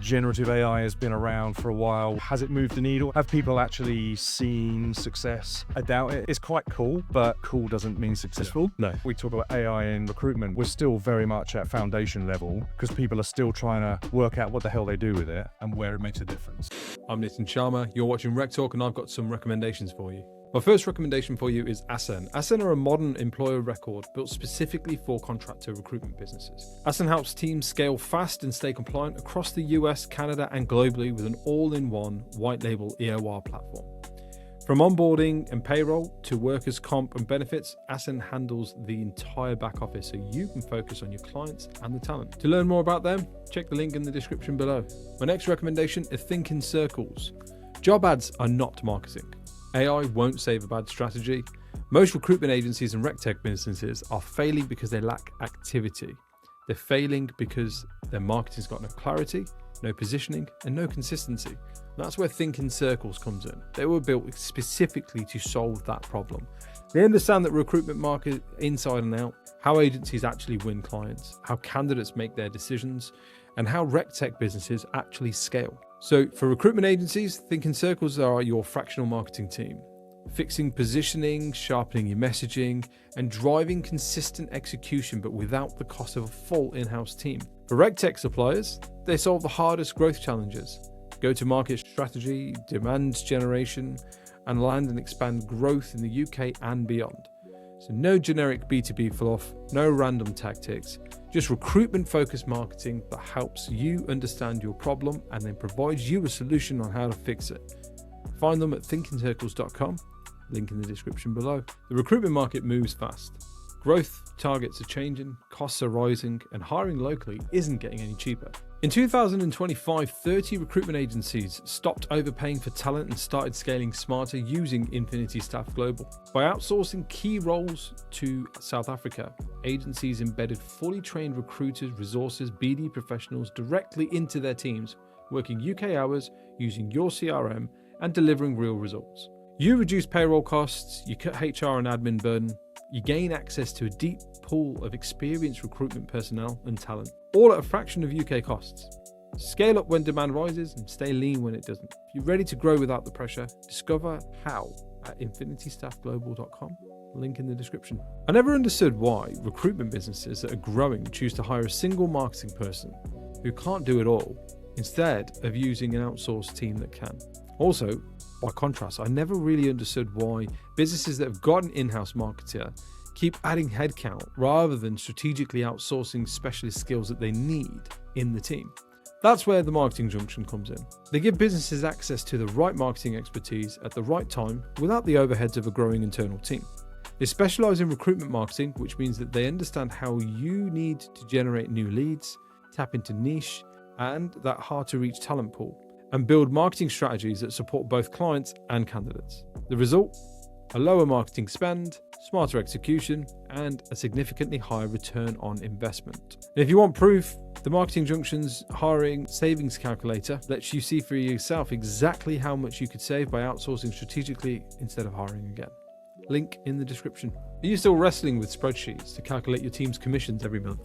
generative AI has been around for a while. Has it moved the needle? Have people actually seen success? I doubt it. It's quite cool, but cool doesn't mean successful. No. We talk about AI in recruitment. We're still very much at foundation level because people are still trying to work out what the hell they do with it and where it makes a difference. I'm Nitin Sharma. You're watching RecTalk, and I've got some recommendations for you. My first recommendation for you is Asen. Asen are a modern employer record built specifically for contractor recruitment businesses. Asen helps teams scale fast and stay compliant across the US, Canada, and globally with an all-in-one white label EOR platform. From onboarding and payroll to workers' comp and benefits, Asen handles the entire back office so you can focus on your clients and the talent. To learn more about them, check the link in the description below. My next recommendation is Think in Circles. Job ads are not marketing. AI won't save a bad strategy. Most recruitment agencies and RecTech businesses are failing because they lack activity. They're failing because their marketing's got no clarity, no positioning, and no consistency. That's where Think in Circles comes in. They were built specifically to solve that problem. They understand the recruitment market inside and out, how agencies actually win clients, how candidates make their decisions, and how RecTech businesses actually scale. So for recruitment agencies, Think in Circles are your fractional marketing team, fixing positioning, sharpening your messaging, and driving consistent execution, but without the cost of a full in-house team. For RecTech suppliers, they solve the hardest growth challenges: go-to-market strategy, demand generation, and land and expand growth in the UK and beyond. So no generic B2B fluff, no random tactics, just recruitment-focused marketing that helps you understand your problem and then provides you a solution on how to fix it. Find them at thinkincircles.com, link in the description below. The recruitment market moves fast. Growth targets are changing, costs are rising, and hiring locally isn't getting any cheaper. In 2025, 30 recruitment agencies stopped overpaying for talent and started scaling smarter using Infinity Staff Global. By outsourcing key roles to South Africa, agencies embedded fully trained recruiters, resources, BD professionals directly into their teams, working UK hours, using your CRM, and delivering real results. You reduce payroll costs, you cut HR and admin burden, you gain access to a deep pool of experienced recruitment personnel and talent, all at a fraction of UK costs. Scale up when demand rises and stay lean when it doesn't. If you're ready to grow without the pressure, discover how at infinitystaffglobal.com, link in the description. I never understood why recruitment businesses that are growing choose to hire a single marketing person who can't do it all, instead of using an outsourced team that can. Also, by contrast, I never really understood why businesses that have got an in-house marketer keep adding headcount rather than strategically outsourcing specialist skills that they need in the team. That's where the marketing junction comes in. They give businesses access to the right marketing expertise at the right time without the overheads of a growing internal team. They specialize in recruitment marketing, which means that they understand how you need to generate new leads, tap into niche and that hard-to-reach talent pool, and build marketing strategies that support both clients and candidates. The result? A lower marketing spend, smarter execution, and a significantly higher return on investment. And if you want proof, the Marketing Junction's hiring savings calculator lets you see for yourself exactly how much you could save by outsourcing strategically instead of hiring again. Link in the description. Are you still wrestling with spreadsheets to calculate your team's commissions every month?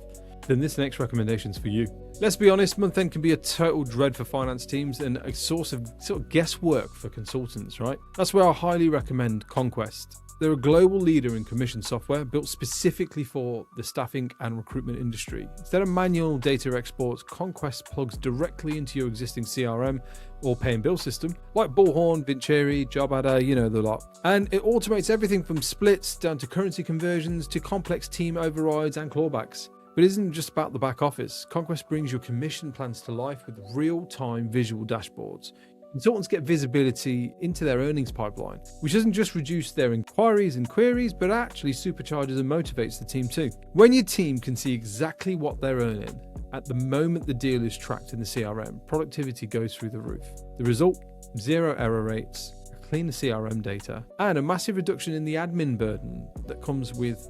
Then this next recommendation is for you. Let's be honest, month end can be a total dread for finance teams and a source of sort of guesswork for consultants, right? That's where I highly recommend Conquest. They're a global leader in commission software built specifically for the staffing and recruitment industry. Instead of manual data exports, Conquest plugs directly into your existing CRM or pay and bill system, like Bullhorn, Vincere, JobAdder, you know the lot. And it automates everything from splits down to currency conversions to complex team overrides and clawbacks. But it isn't just about the back office. Conquest brings your commission plans to life with real-time visual dashboards. Consultants get visibility into their earnings pipeline, which doesn't just reduce their inquiries and queries, but actually supercharges and motivates the team too. When your team can see exactly what they're earning at the moment the deal is tracked in the CRM, productivity goes through the roof. The result? Zero error rates, cleaner CRM data, and a massive reduction in the admin burden that comes with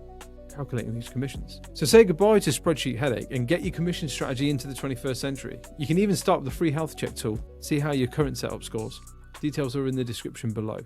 calculating these commissions. So say goodbye to spreadsheet headache and get your commission strategy into the 21st century. You can even start with the free health check tool. See how your current setup scores. Details are in the description below.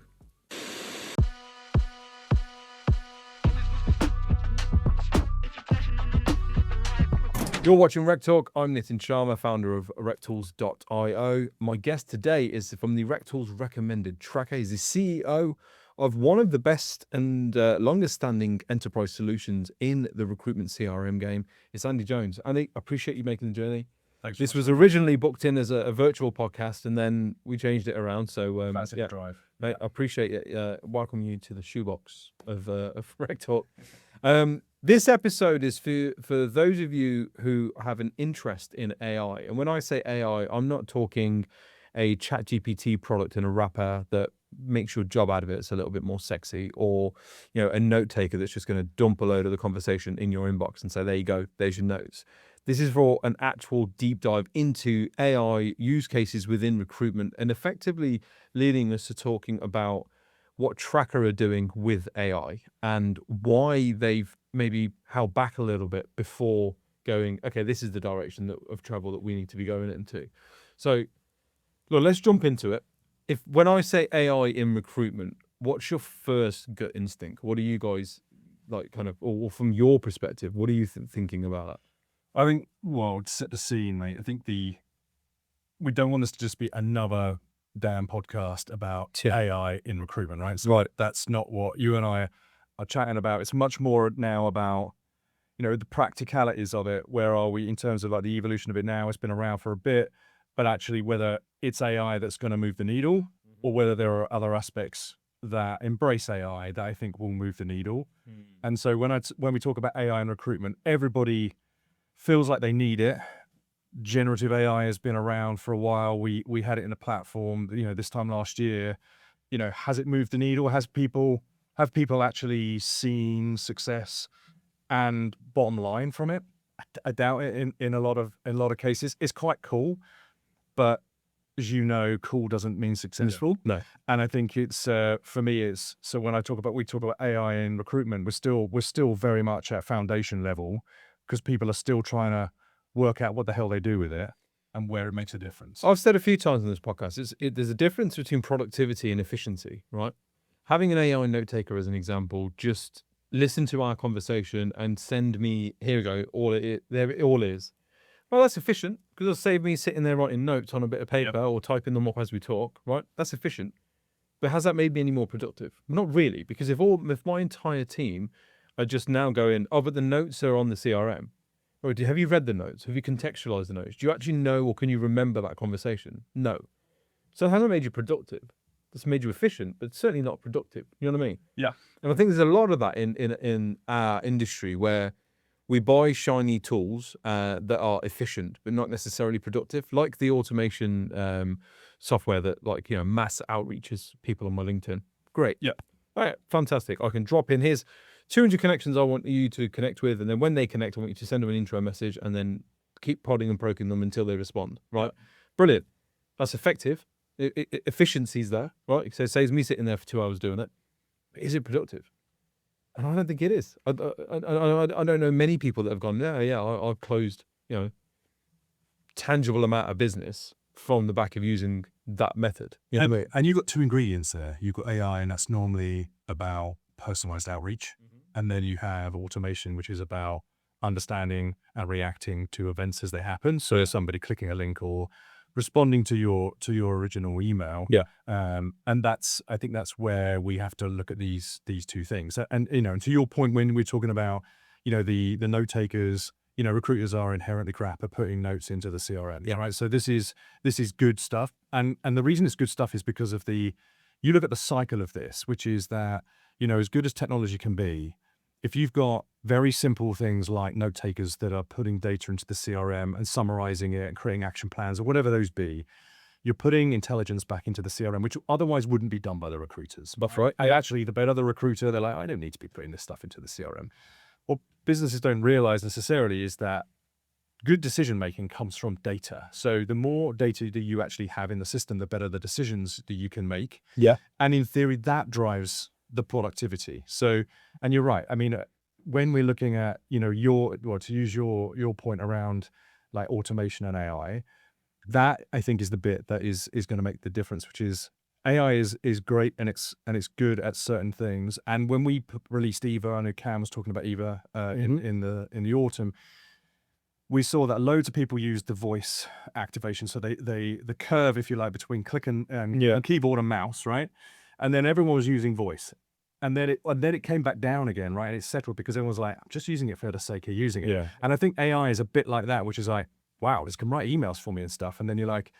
You're watching RecTalk. I'm Nitin Sharma, founder of RecTools.io. My guest today is from the RecTools Recommended Tracker. He's the CEO of one of the best and longest standing enterprise solutions in the recruitment CRM game. It's Andy Jones. Andy, I appreciate you making the journey. Thanks. This was originally booked in as a virtual podcast, and then we changed it around. So That's a drive. mate, I appreciate it. Welcome you to the shoebox of RecTalk. This episode is for those of you who have an interest in AI. And when I say AI, I'm not talking a ChatGPT product in a wrapper that makes your job out of it. It's a little bit more sexy, or a note taker that's just going to dump a load of the conversation in your inbox and say, there you go, there's your notes. This is for an actual deep dive into AI use cases within recruitment, and effectively leading us to talking about what Tracker are doing with AI and why they've maybe held back a little bit before going, okay, this is the direction of travel that we need to be going into. So, look, let's jump into it. When I say AI in recruitment, what's your first gut instinct? What are you guys like, kind of, or from your perspective, what are you thinking about that? I think, well, to set the scene, mate, I think we don't want this to just be another damn podcast about AI in recruitment, right? So Right. that's not what you and I are chatting about. It's much more now about, the practicalities of it. Where are we in terms of like the evolution of it now? It's been around for a bit, but actually whether it's AI that's going to move the needle, or whether there are other aspects that embrace AI that I think will move the needle. And so when we talk about AI in recruitment, everybody feels like they need it. Generative AI has been around for a while. We had it in a platform, this time last year. Has it moved the needle? Have people actually seen success and bottom line from it? I doubt it in a lot of cases. It's quite cool, but as you know, cool doesn't mean successful. No. And I think it's for me, it's so when we talk about AI in recruitment, we're still very much at foundation level, because people are still trying to work out what the hell they do with it and where it makes a difference. I've said a few times in this podcast, there's a difference between productivity and efficiency, right? Having an AI note taker as an example, just listen to our conversation and send me, here we go, there it all is. Well, that's efficient, because it'll save me sitting there writing notes on a bit of paper or typing them up as we talk, right? That's efficient. But has that made me any more productive? Not really, because if my entire team are just now going, oh, but the notes are on the CRM. Or have you read the notes? Have you contextualized the notes? Do you actually know, or can you remember that conversation? No. So it hasn't made you productive. It's made you efficient, but certainly not productive. You know what I mean? Yeah. And I think there's a lot of that in our industry, where we buy shiny tools that are efficient but not necessarily productive, like the automation software that mass outreaches people on my LinkedIn. Great. Yeah. All right, fantastic. I can drop in, here's 200 connections I want you to connect with, and then when they connect, I want you to send them an intro message, and then keep prodding and poking them until they respond. Right? Yeah. Brilliant. That's effective. Efficiency's there, right? So it saves me sitting there for 2 hours doing it. But is it productive? And I don't think it is. I don't know many people that have gone, I've closed, tangible amount of business from the back of using that method. You know what I mean? And you've got two ingredients there. You've got AI, and that's normally about personalized outreach. And then you have automation, which is about understanding and reacting to events as they happen. So if somebody clicking a link or responding to your original email. Yeah. And I think that's where we have to look at these two things. And and to your point, when we're talking about, the note takers, recruiters are inherently crap at putting notes into the CRM. Yeah. Right. So this is good stuff. And the reason it's good stuff is because of you look at the cycle of this, which is that, as good as technology can be, if you've got very simple things like note takers that are putting data into the CRM and summarizing it and creating action plans or whatever those be, you're putting intelligence back into the CRM, which otherwise wouldn't be done by the recruiters. That's right. And actually, the better the recruiter, they're like, I don't need to be putting this stuff into the CRM. What businesses don't realize necessarily is that good decision-making comes from data. So the more data that you actually have in the system, the better the decisions that you can make. Yeah. And in theory, that drives the productivity. So, and you're right. I mean, when we're looking at, to use your point around like automation and AI, that I think is the bit that is going to make the difference, which is AI is great and it's good at certain things. And when we released Eva, I know Cam was talking about Eva in the autumn. we saw that loads of people used the voice activation. So the curve, if you like, between click and keyboard and mouse, right? And then everyone was using voice. And then it came back down again, right? And it settled because everyone was like, I'm just using it for the sake of using it. Yeah. And I think AI is a bit like that, which is like, wow, this can write emails for me and stuff. And then you're like,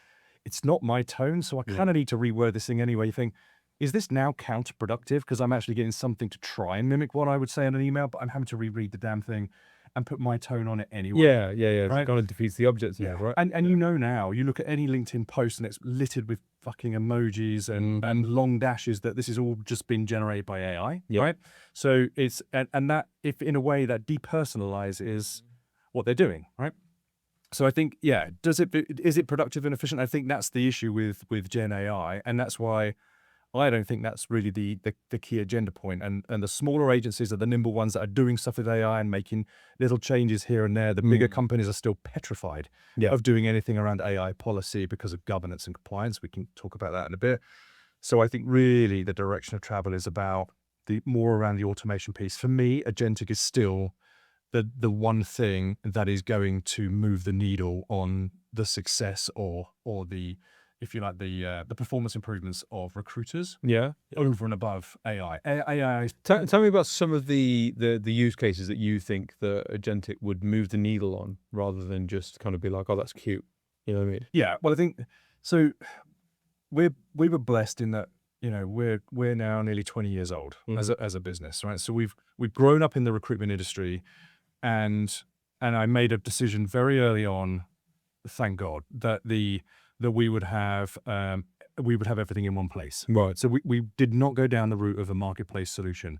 it's not my tone, so I kind of need to reword this thing anyway. You think, is this now counterproductive? Because I'm actually getting something to try and mimic what I would say in an email, but I'm having to reread the damn thing and put my tone on it anyway. Yeah. Right? It kind of defeats the object, right? And you know now, you look at any LinkedIn post and it's littered with fucking emojis and long dashes that this has all just been generated by AI, right? So it's, and that, if in a way that depersonalizes what they're doing, right? So I think, is it productive and efficient? I think that's the issue with Gen AI, and that's why I don't think that's really the key agenda point. And the smaller agencies are the nimble ones that are doing stuff with AI and making little changes here and there. The bigger companies are still petrified of doing anything around AI policy because of governance and compliance. We can talk about that in a bit. So I think really the direction of travel is about more around the automation piece. For me, agentic is still the one thing that is going to move the needle on the success or the, if you like, the performance improvements of recruiters. Over and above AI. AI is... Tell me about some of the use cases that you think the agentic would move the needle on, rather than just kind of be like, oh, that's cute. You know what I mean? Yeah. Well, I think so. We were blessed in that, you know, we're now nearly 20 years old as a business, right? So we've grown up in the recruitment industry. And I made a decision very early on, thank God, that we would have everything in one place. Right. So we did not go down the route of a marketplace solution.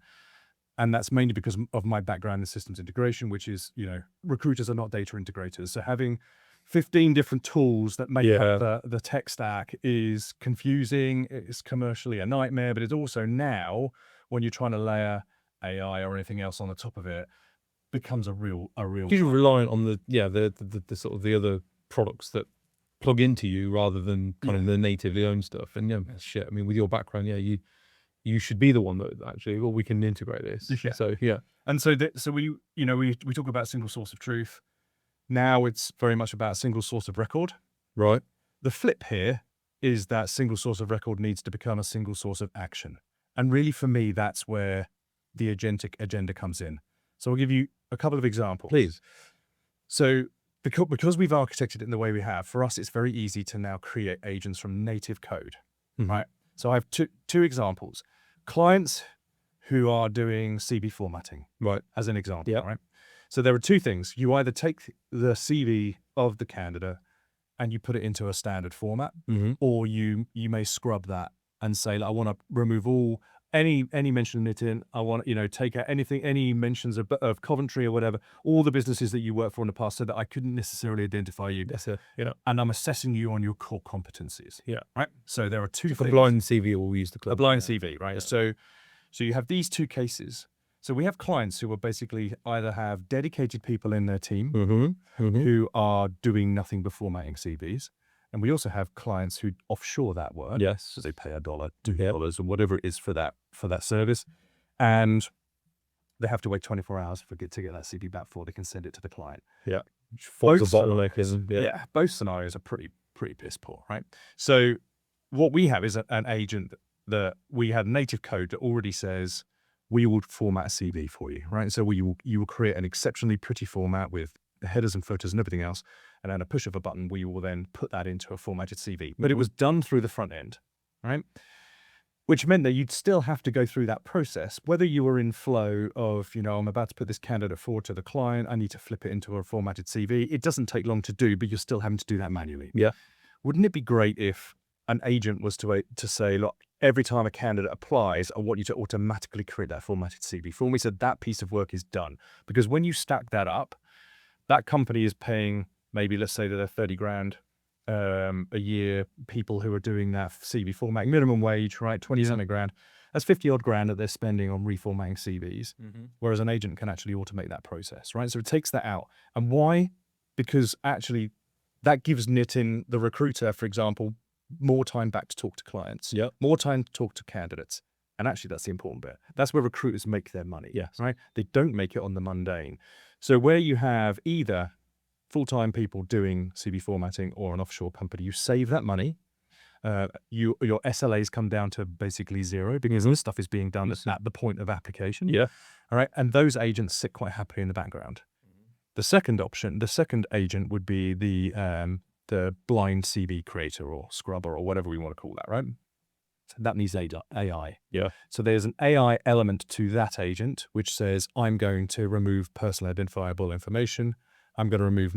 And that's mainly because of my background in systems integration, which is, you know, recruiters are not data integrators. So having 15 different tools that make up the tech stack is confusing. It's commercially a nightmare, but it's also now, when you're trying to layer AI or anything else on the top of it, becomes a real. Because you're reliant on the sort of the other products that plug into you rather than kind of the natively owned stuff. And shit, I mean, with your background, you should be the one that actually, well, we can integrate this. So and so we talk about single source of truth. Now it's very much about single source of record. Right. The flip here is that single source of record needs to become a single source of action. And really, for me, that's where the agentic agenda comes in. So I'll give you a couple of examples. Please. So because we've architected it in the way we have, for us, it's very easy to now create agents from native code, right? So I have two examples. Clients who are doing CV formatting, right, as an example, right? So there are two things. You either take the CV of the candidate and you put it into a standard format, or you may scrub that and say, like, I want to remove all any mention of Nitin. I want, take out any mentions of Coventry or whatever, all the businesses that you worked for in the past, so that I couldn't necessarily identify you. And I'm assessing you on your core competencies. Right. So there are two things. A blind CV, we'll use the club. A blind CV, right? So you have these two cases. So we have clients who will basically either have dedicated people in their team who are doing nothing but formatting CVs. And we also have clients who offshore that work. Yes. So they pay $1, $2, or whatever it is for that service. And they have to wait 24 hours to get that CV back before they can send it to the client. Both scenarios are pretty piss poor, right? So what we have is an agent that we have native code that already says, we will format a CV for you, right? So you will create an exceptionally pretty format with the headers and footers and everything else. And then a push of a button, we will then put that into a formatted CV. But it was done through the front end, right? Which meant that you'd still have to go through that process, whether you were in flow of, I'm about to put this candidate forward to the client, I need to flip it into a formatted CV. It doesn't take long to do, but you're still having to do that manually. Wouldn't it be great if an agent was to say, look, every time a candidate applies, I want you to automatically create that formatted CV for me, so that piece of work is done. Because when you stack that up, that company is paying, maybe let's say that they're 30 grand a year, people who are doing that CV formatting, minimum wage, right? 20 grand. That's 50 odd grand that they're spending on reformatting CVs. Whereas an agent can actually automate that process, right? So it takes that out. And why? Because actually that gives Nitin, the recruiter, for example, more time back to talk to clients, more time to talk to candidates. And actually that's the important bit. That's where recruiters make their money, right? They don't make it on the mundane. So where you have either full-time people doing CV formatting or an offshore company, you save that money. Your SLAs come down to basically zero because this stuff is being done at the point of application. Yeah. All right. And those agents sit quite happily in the background. The second option, the second agent would be the blind CV creator or scrubber or whatever we want to call that, right? So that needs AI. Yeah. So there's an AI element to that agent, which says, I'm going to remove personal identifiable information. I'm going to remove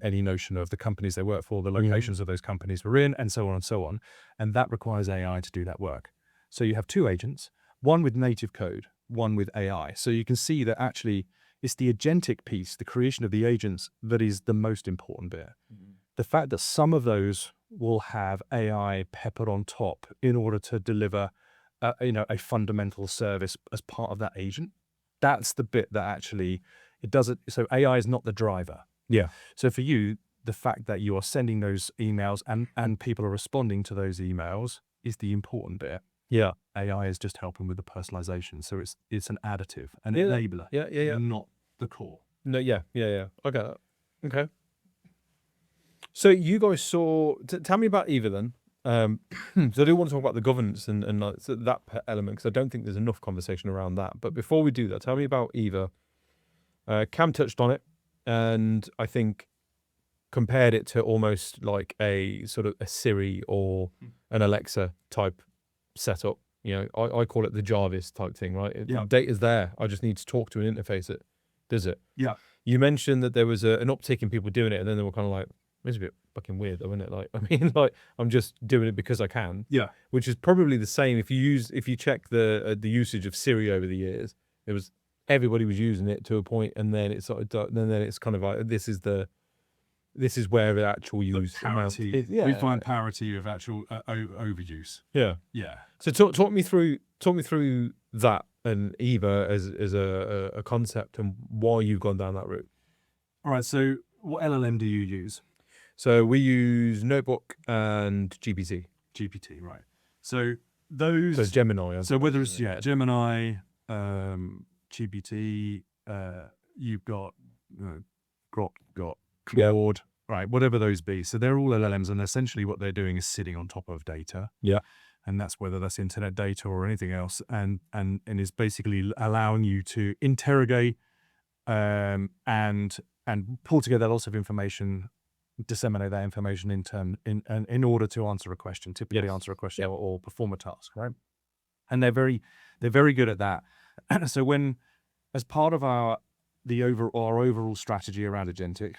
any notion of the companies they work for, the locations of those companies we're in, and so on and so on. And that requires AI to do that work. So you have two agents, one with native code, one with AI. So you can see that actually it's the agentic piece, the creation of the agents, that is the most important bit. The fact that some of those will have AI peppered on top in order to deliver a fundamental service as part of that agent, that's the bit that actually it doesn't. So AI is not the driver. Yeah. So for you, the fact that you are sending those emails and people are responding to those emails is the important bit. Yeah. AI is just helping with the personalization. So it's an additive, an enabler. Yeah. Not the core. No, yeah. I get that. Okay. So you guys saw. Tell me about Eva then. So I do want to talk about the governance and like, so that element because I don't think there's enough conversation around that. But before we do that, tell me about Eva. Cam touched on it, and I think compared it to almost like a sort of a Siri or an Alexa type setup. You know, I call it the Jarvis type thing, right? Yeah. Data's there. I just need to talk to and interface it. Does it? Yeah. You mentioned that there was an uptick in people doing it, and then they were kind of like, it's a bit fucking weird, though, isn't it? Like, I mean, like, I'm just doing it because I can. Yeah. Which is probably the same if you check the usage of Siri over the years. It was everybody was using it to a point, and then it's sort of, then it's kind of like this is where the actual use parity. We find parity of actual overuse. Yeah. So talk me through that and Eva as a concept and why you've gone down that route. All right. So what LLM do you use? So we use Notebook and GPT. GPT, right? So those. So it's Gemini. So whether it's Gemini, GPT, you've got Grok, got Claude, right? Whatever those be. So they're all LLMs, and essentially what they're doing is sitting on top of data. Yeah. And that's whether that's internet data or anything else, and is basically allowing you to interrogate and pull together lots of information, disseminate that information in order to answer a question, typically answer a question or perform a task, right? And they're very good at that. So when, as part of our overall strategy around agentic,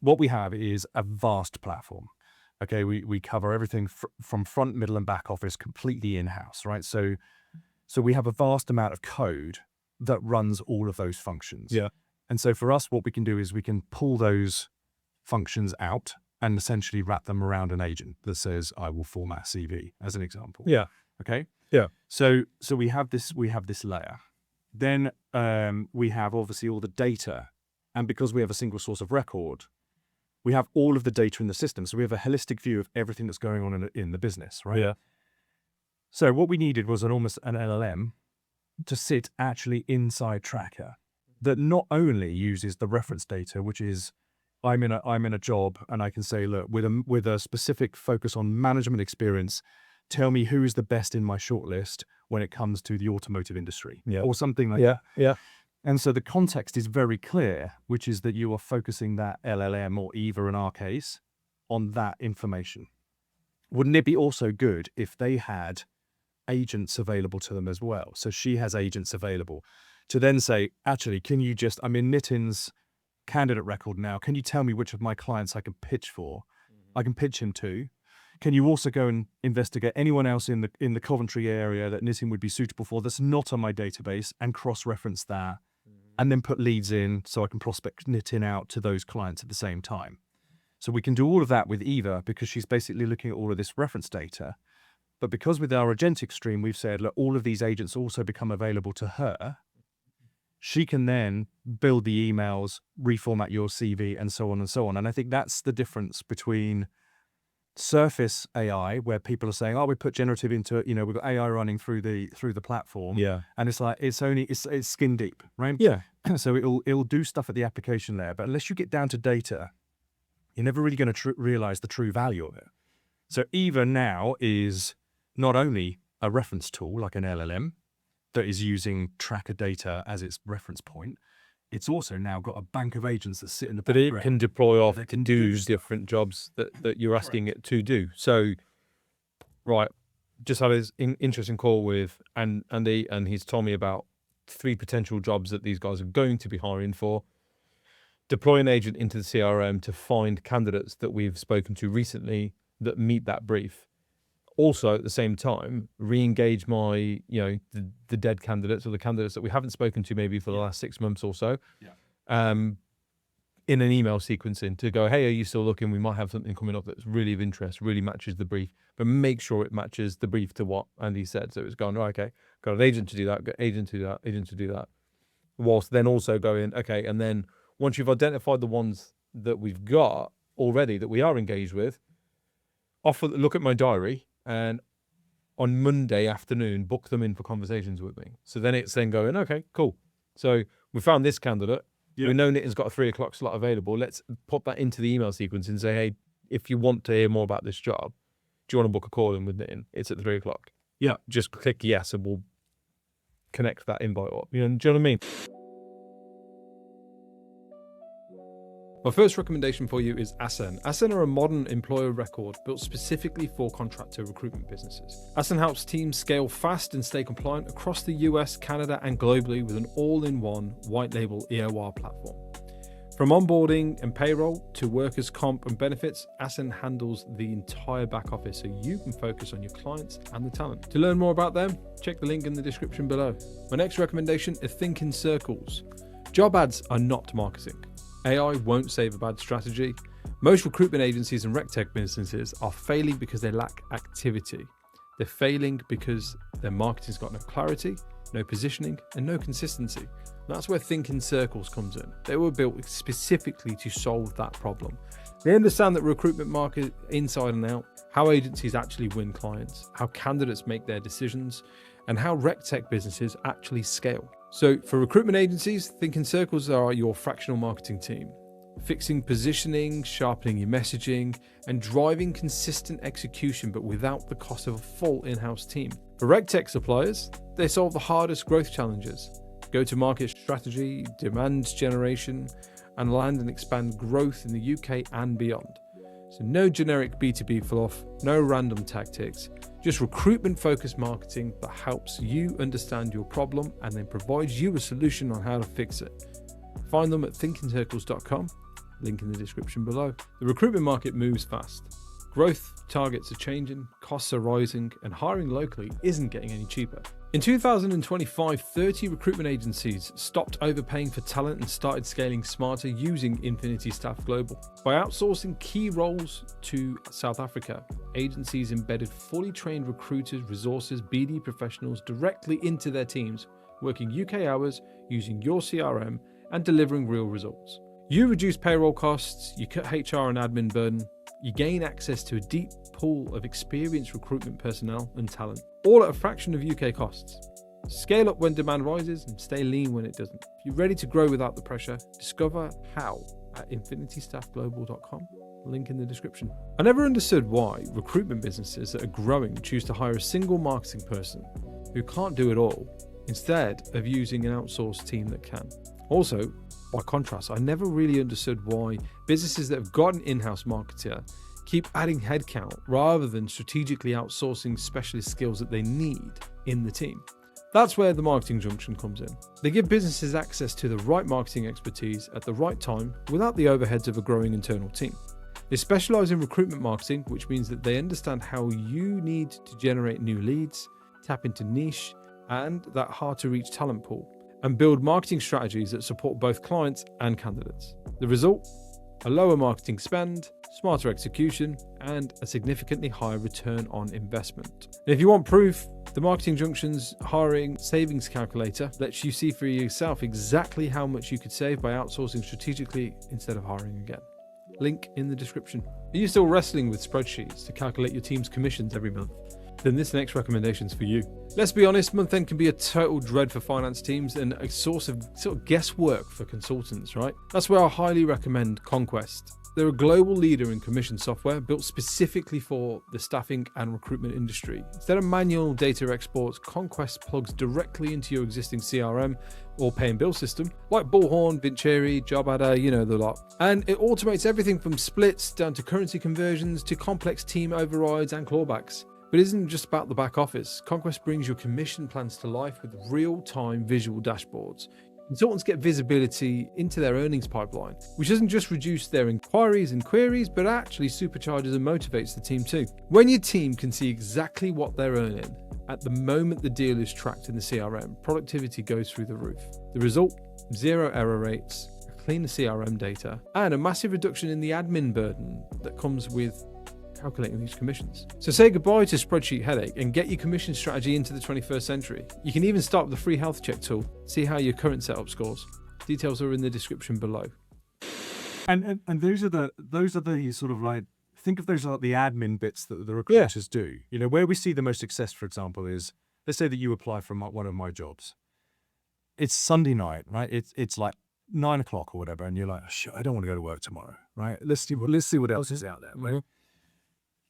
what we have is a vast platform. Okay, we cover everything from front, middle, and back office completely in-house, right? So we have a vast amount of code that runs all of those functions. Yeah. And so for us, what we can do is we can pull those functions out and essentially wrap them around an agent that says, I will format CV, as an example. Yeah. Okay. Yeah. So we have this layer. Then we have obviously all the data. And because we have a single source of record, we have all of the data in the system. So we have a holistic view of everything that's going on in the business, right? Yeah. So what we needed was almost an LLM to sit actually inside Tracker that not only uses the reference data, which is I'm in a job and I can say, look, with a specific focus on management experience, tell me who is the best in my shortlist when it comes to the automotive industry, or something like that. Yeah. And so the context is very clear, which is that you are focusing that LLM or Eva in our case on that information. Wouldn't it be also good if they had agents available to them as well? So she has agents available to then say, actually, can you just, I'm in Nitin's candidate record now. Can you tell me which of my clients I can pitch for? I can pitch him to. Can you also go and investigate anyone else in the Coventry area that Nitin would be suitable for that's not on my database and cross-reference that? And then put leads in so I can prospect Nitin out to those clients at the same time. So we can do all of that with Eva because she's basically looking at all of this reference data. But because with our agentic stream, we've said, look, all of these agents also become available to her. She can then build the emails, reformat your CV, and so on and so on. And I think that's the difference between surface AI, where people are saying, oh, we put generative into it, we've got AI running through the platform. Yeah. And it's like, it's skin deep, right? Yeah. So it'll do stuff at the application layer, but unless you get down to data, you're never really going to realize the true value of it. So Eva now is not only a reference tool like an LLM that is using tracker data as its reference point, it's also now got a bank of agents that sit in the background. But it can deploy off to do different jobs that you're asking it to do. So, right, just had this interesting call with Andy, and he's told me about 3 potential jobs that these guys are going to be hiring for. Deploy an agent into the CRM to find candidates that we've spoken to recently that meet that brief. Also, at the same time, re-engage my, the dead candidates or the candidates that we haven't spoken to maybe for the last 6 months or so, in an email sequencing to go, hey, are you still looking? We might have something coming up that's really of interest, really matches the brief, but make sure it matches the brief to what Andy said. So it's going, okay, got an agent to do that, got agent to do that, agent to do that. Whilst then also going, okay, and then once you've identified the ones that we've got already that we are engaged with, look at my diary, and on Monday afternoon, book them in for conversations with me. So then it's then going, okay, cool. So we found this candidate. Yep. We know Nitin's got a 3 o'clock slot available. Let's put that into the email sequence and say, hey, if you want to hear more about this job, do you want to book a call in with Nitin? It's at 3 o'clock. Yeah. Just click yes and we'll connect that invite up. Do you know what I mean? My first recommendation for you is Asen. Asen are a modern employer record built specifically for contractor recruitment businesses. Asen helps teams scale fast and stay compliant across the US, Canada, and globally with an all-in-one white label EOR platform. From onboarding and payroll to workers' comp and benefits, Asen handles the entire back office so you can focus on your clients and the talent. To learn more about them, check the link in the description below. My next recommendation is Think in Circles. Job ads are not marketing. AI won't save a bad strategy. Most recruitment agencies and RecTech businesses are failing because they lack activity. They're failing because their marketing's got no clarity, no positioning, and no consistency. That's where Think in Circles comes in. They were built specifically to solve that problem. They understand the recruitment market inside and out, how agencies actually win clients, how candidates make their decisions, and how RecTech businesses actually scale. So for recruitment agencies, Think in Circles are your fractional marketing team, fixing positioning, sharpening your messaging, and driving consistent execution, but without the cost of a full in-house team. For RecTech suppliers, they solve the hardest growth challenges: go-to-market strategy, demand generation, and land and expand growth in the UK and beyond. So no generic B2B fluff, no random tactics, just recruitment-focused marketing that helps you understand your problem and then provides you a solution on how to fix it. Find them at thinkincircles.com, link in the description below. The recruitment market moves fast. Growth targets are changing, costs are rising, and hiring locally isn't getting any cheaper. In 2025, 30 recruitment agencies stopped overpaying for talent and started scaling smarter using Infinity Staff Global. By outsourcing key roles to South Africa, agencies embedded fully trained recruiters, resources, BD professionals directly into their teams, working UK hours, using your CRM, and delivering real results. You reduce payroll costs, you cut HR and admin burden, you gain access to a deep pool of experienced recruitment personnel and talent, all at a fraction of UK costs. Scale up when demand rises and stay lean when it doesn't. If you're ready to grow without the pressure, discover how at infinitystaffglobal.com, link in the description. I never understood why recruitment businesses that are growing choose to hire a single marketing person who can't do it all, instead of using an outsourced team that can. Also, by contrast, I never really understood why businesses that have got an in-house marketer keep adding headcount rather than strategically outsourcing specialist skills that they need in the team. That's where the marketing junction comes in. They give businesses access to the right marketing expertise at the right time without the overheads of a growing internal team. They specialize in recruitment marketing, which means that they understand how you need to generate new leads, tap into niche and that hard to reach talent pool, and build marketing strategies that support both clients and candidates. The result? A lower marketing spend, smarter execution, and a significantly higher return on investment. And if you want proof, the Marketing Junction's hiring savings calculator lets you see for yourself exactly how much you could save by outsourcing strategically instead of hiring again. Link in the description. Are you still wrestling with spreadsheets to calculate your team's commissions every month? then this next recommendation's for you. Let's be honest, month end can be a total dread for finance teams and a source of sort of guesswork for consultants, right? That's where I highly recommend Conquest. They're a global leader in commission software built specifically for the staffing and recruitment industry. Instead of manual data exports, Conquest plugs directly into your existing CRM or pay and bill system, like Bullhorn, Vincere, JobAdder, you know the lot. And it automates everything from splits down to currency conversions to complex team overrides and clawbacks. But it isn't just about the back office. Conquest brings your commission plans to life with real-time visual dashboards. Consultants get visibility into their earnings pipeline, which doesn't just reduce their inquiries and queries, but actually supercharges and motivates the team too. When your team can see exactly what they're earning at the moment the deal is tracked in the CRM, productivity goes through the roof. The result? 0 error rates, cleaner CRM data, and a massive reduction in the admin burden that comes with calculating these commissions. So say goodbye to spreadsheet headache and get your commission strategy into the 21st century. You can even start with the free health check tool, see how your current setup scores. Details are in the description below. And those are the sort of like, think of those like the admin bits that the recruiters do. You know, where we see the most success, for example, is let's say that you apply for one of my jobs. It's Sunday night, right? It's like 9 o'clock or whatever, and you're like, oh, shit, I don't want to go to work tomorrow, right? Let's see what else is out there. Right?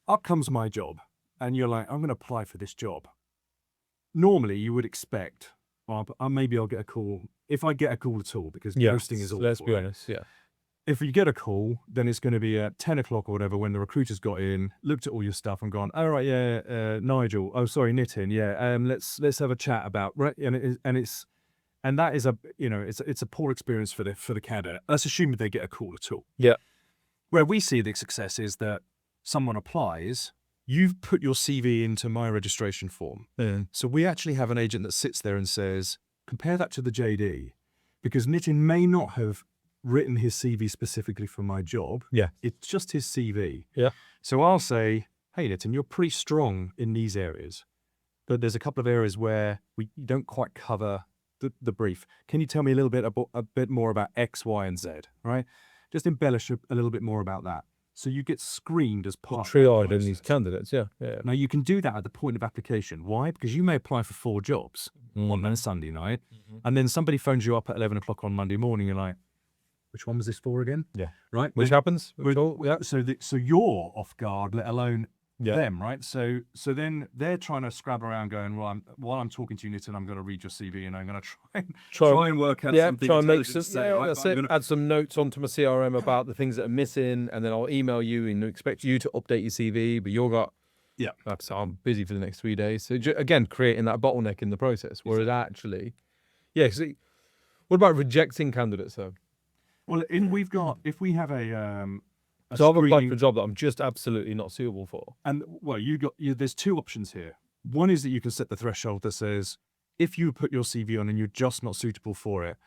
Up comes my job, and you're like, I'm going to apply for this job. Normally, you would expect, well, maybe I'll get a call, if I get a call at all, because posting is awful. Let's be honest, If you get a call, then it's going to be at 10 o'clock or whatever when the recruiter's got in, looked at all your stuff and gone, all right, Nigel, oh, sorry, Nitin, let's have a chat about, right? And that is it's a poor experience for the candidate. Let's assume they get a call at all. Yeah. Where we see the success is that someone applies, you've put your CV into my registration form. So we actually have an agent that sits there and says, compare that to the JD, because Nitin may not have written his CV specifically for my job. Yeah. It's just his CV. Yeah. So I'll say, hey, Nitin, you're pretty strong in these areas, but there's a couple of areas where we don't quite cover the brief. Can you tell me a bit more about X, Y, and Z, right? Just embellish a little bit more about that. So you get screened as part of the triage in process. these candidates, yeah. Now you can do that at the point of application. Why? Because you may apply for 4 jobs on a Sunday night, and then somebody phones you up at 11 o'clock on Monday morning. You're like, which one was this for again? Yeah. Right. Which happens. So you're off guard, let alone Yeah. them, right? So then they're trying to scrab around going, well, while I'm talking to you, Nitin, I'm going to read your CV and I'm going to try and work out something. Try and make intelligent some, to say, right, that's I'm it. gonna- Add some notes onto my CRM about the things that are missing, and then I'll email you and expect you to update your CV, but you've got, so I'm busy for the next 3 days. So again, creating that bottleneck in the process, whereas actually, see, what about rejecting candidates though? Well, if we have a So I've applied screening- for a job that I'm just absolutely not suitable for. And well, there's 2 options here. One is that you can set the threshold that says, if you put your CV on and you're just not suitable for it,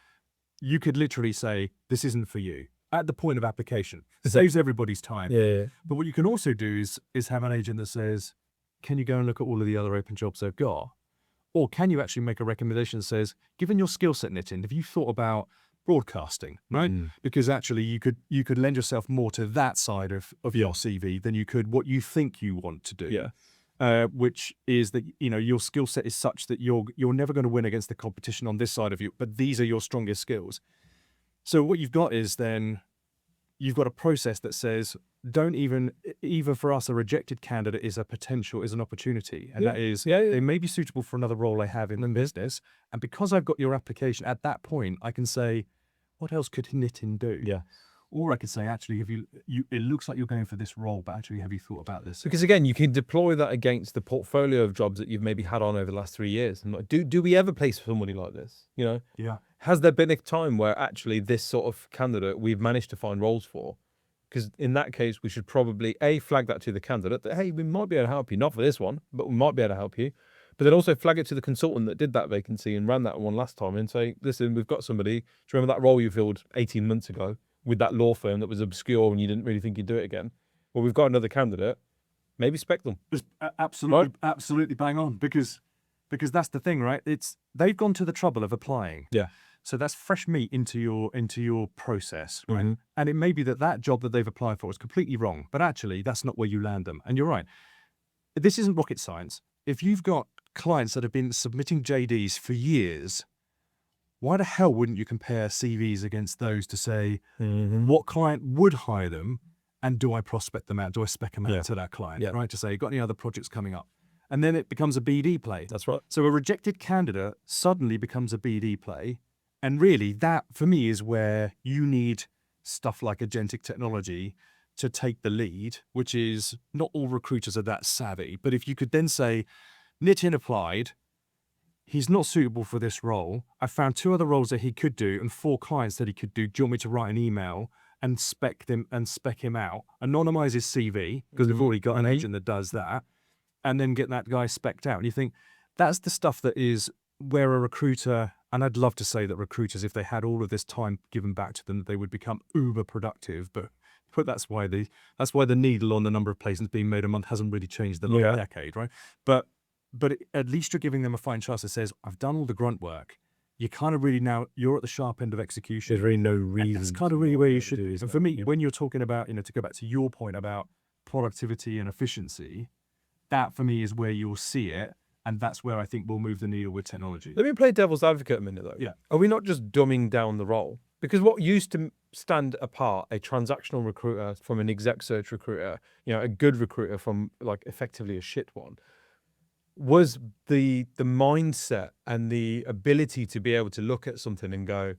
you could literally say, this isn't for you at the point of application. It saves everybody's time. Yeah. But what you can also do is have an agent that says, can you go and look at all of the other open jobs they've got? Or can you actually make a recommendation that says, given your skill set, Nitin, have you thought about broadcasting, right? Because actually you could lend yourself more to that side of your CV than you could what you think you want to do. Yeah. Which is that, your skill set is such that you're never going to win against the competition on this side of you, but these are your strongest skills. So what you've got is then you've got a process that says, either for us, a rejected candidate is an opportunity. And that is, they may be suitable for another role I have in the business. And because I've got your application at that point, I can say, what else could Nitin do? Yeah. Or I could say, actually, it looks like you're going for this role, but actually, have you thought about this? Because again, you can deploy that against the portfolio of jobs that you've maybe had on over the last 3 years. And like, do we ever place somebody like this? Yeah. Has there been a time where actually this sort of candidate we've managed to find roles for? Because in that case, we should probably flag that to the candidate that, hey, we might be able to help you, not for this one, but we might be able to help you. But then also flag it to the consultant that did that vacancy and ran that one last time and say, listen, we've got somebody. Do you remember that role you filled 18 months ago with that law firm that was obscure and you didn't really think you'd do it again? Well, we've got another candidate. Maybe spec them. Just absolutely bang on, because that's the thing, right? They've gone to the trouble of applying. Yeah. So that's fresh meat into your process, right? And it may be that job that they've applied for is completely wrong, but actually that's not where you land them. And you're right. This isn't rocket science. if you've got clients that have been submitting JDs for years, why the hell wouldn't you compare CVs against those to say what client would hire them, and do I prospect them out? Do I spec them out to that client? Right, to say, got any other projects coming up? And then it becomes a BD play. That's right. So a rejected candidate suddenly becomes a BD play. And really, that for me is where you need stuff like agentic technology to take the lead, which is not all recruiters are that savvy. But if you could then say, Nitin applied, he's not suitable for this role. I found 2 other roles that he could do and 4 clients that he could do. Do you want me to write an email and spec him out, anonymize his CV, because we've already got an agent that does that, and then get that guy specced out. And you think that's the stuff that is where a recruiter, and I'd love to say that recruiters, if they had all of this time given back to them, they would become uber productive. But that's why the needle on the number of placements being made a month hasn't really changed the last decade, right? But at least you're giving them a fine chance that says, I've done all the grunt work. You kind of really now, you're at the sharp end of execution. There's really no reason. That's kind of really where you should do. And for me, when you're talking about, to go back to your point about productivity and efficiency, that for me is where you'll see it. And that's where I think we'll move the needle with technology. Let me play devil's advocate a minute, though. Yeah. Are we not just dumbing down the role? Because what used to stand apart a transactional recruiter from an exec search recruiter, a good recruiter from like effectively a shit one, was the mindset and the ability to be able to look at something and go,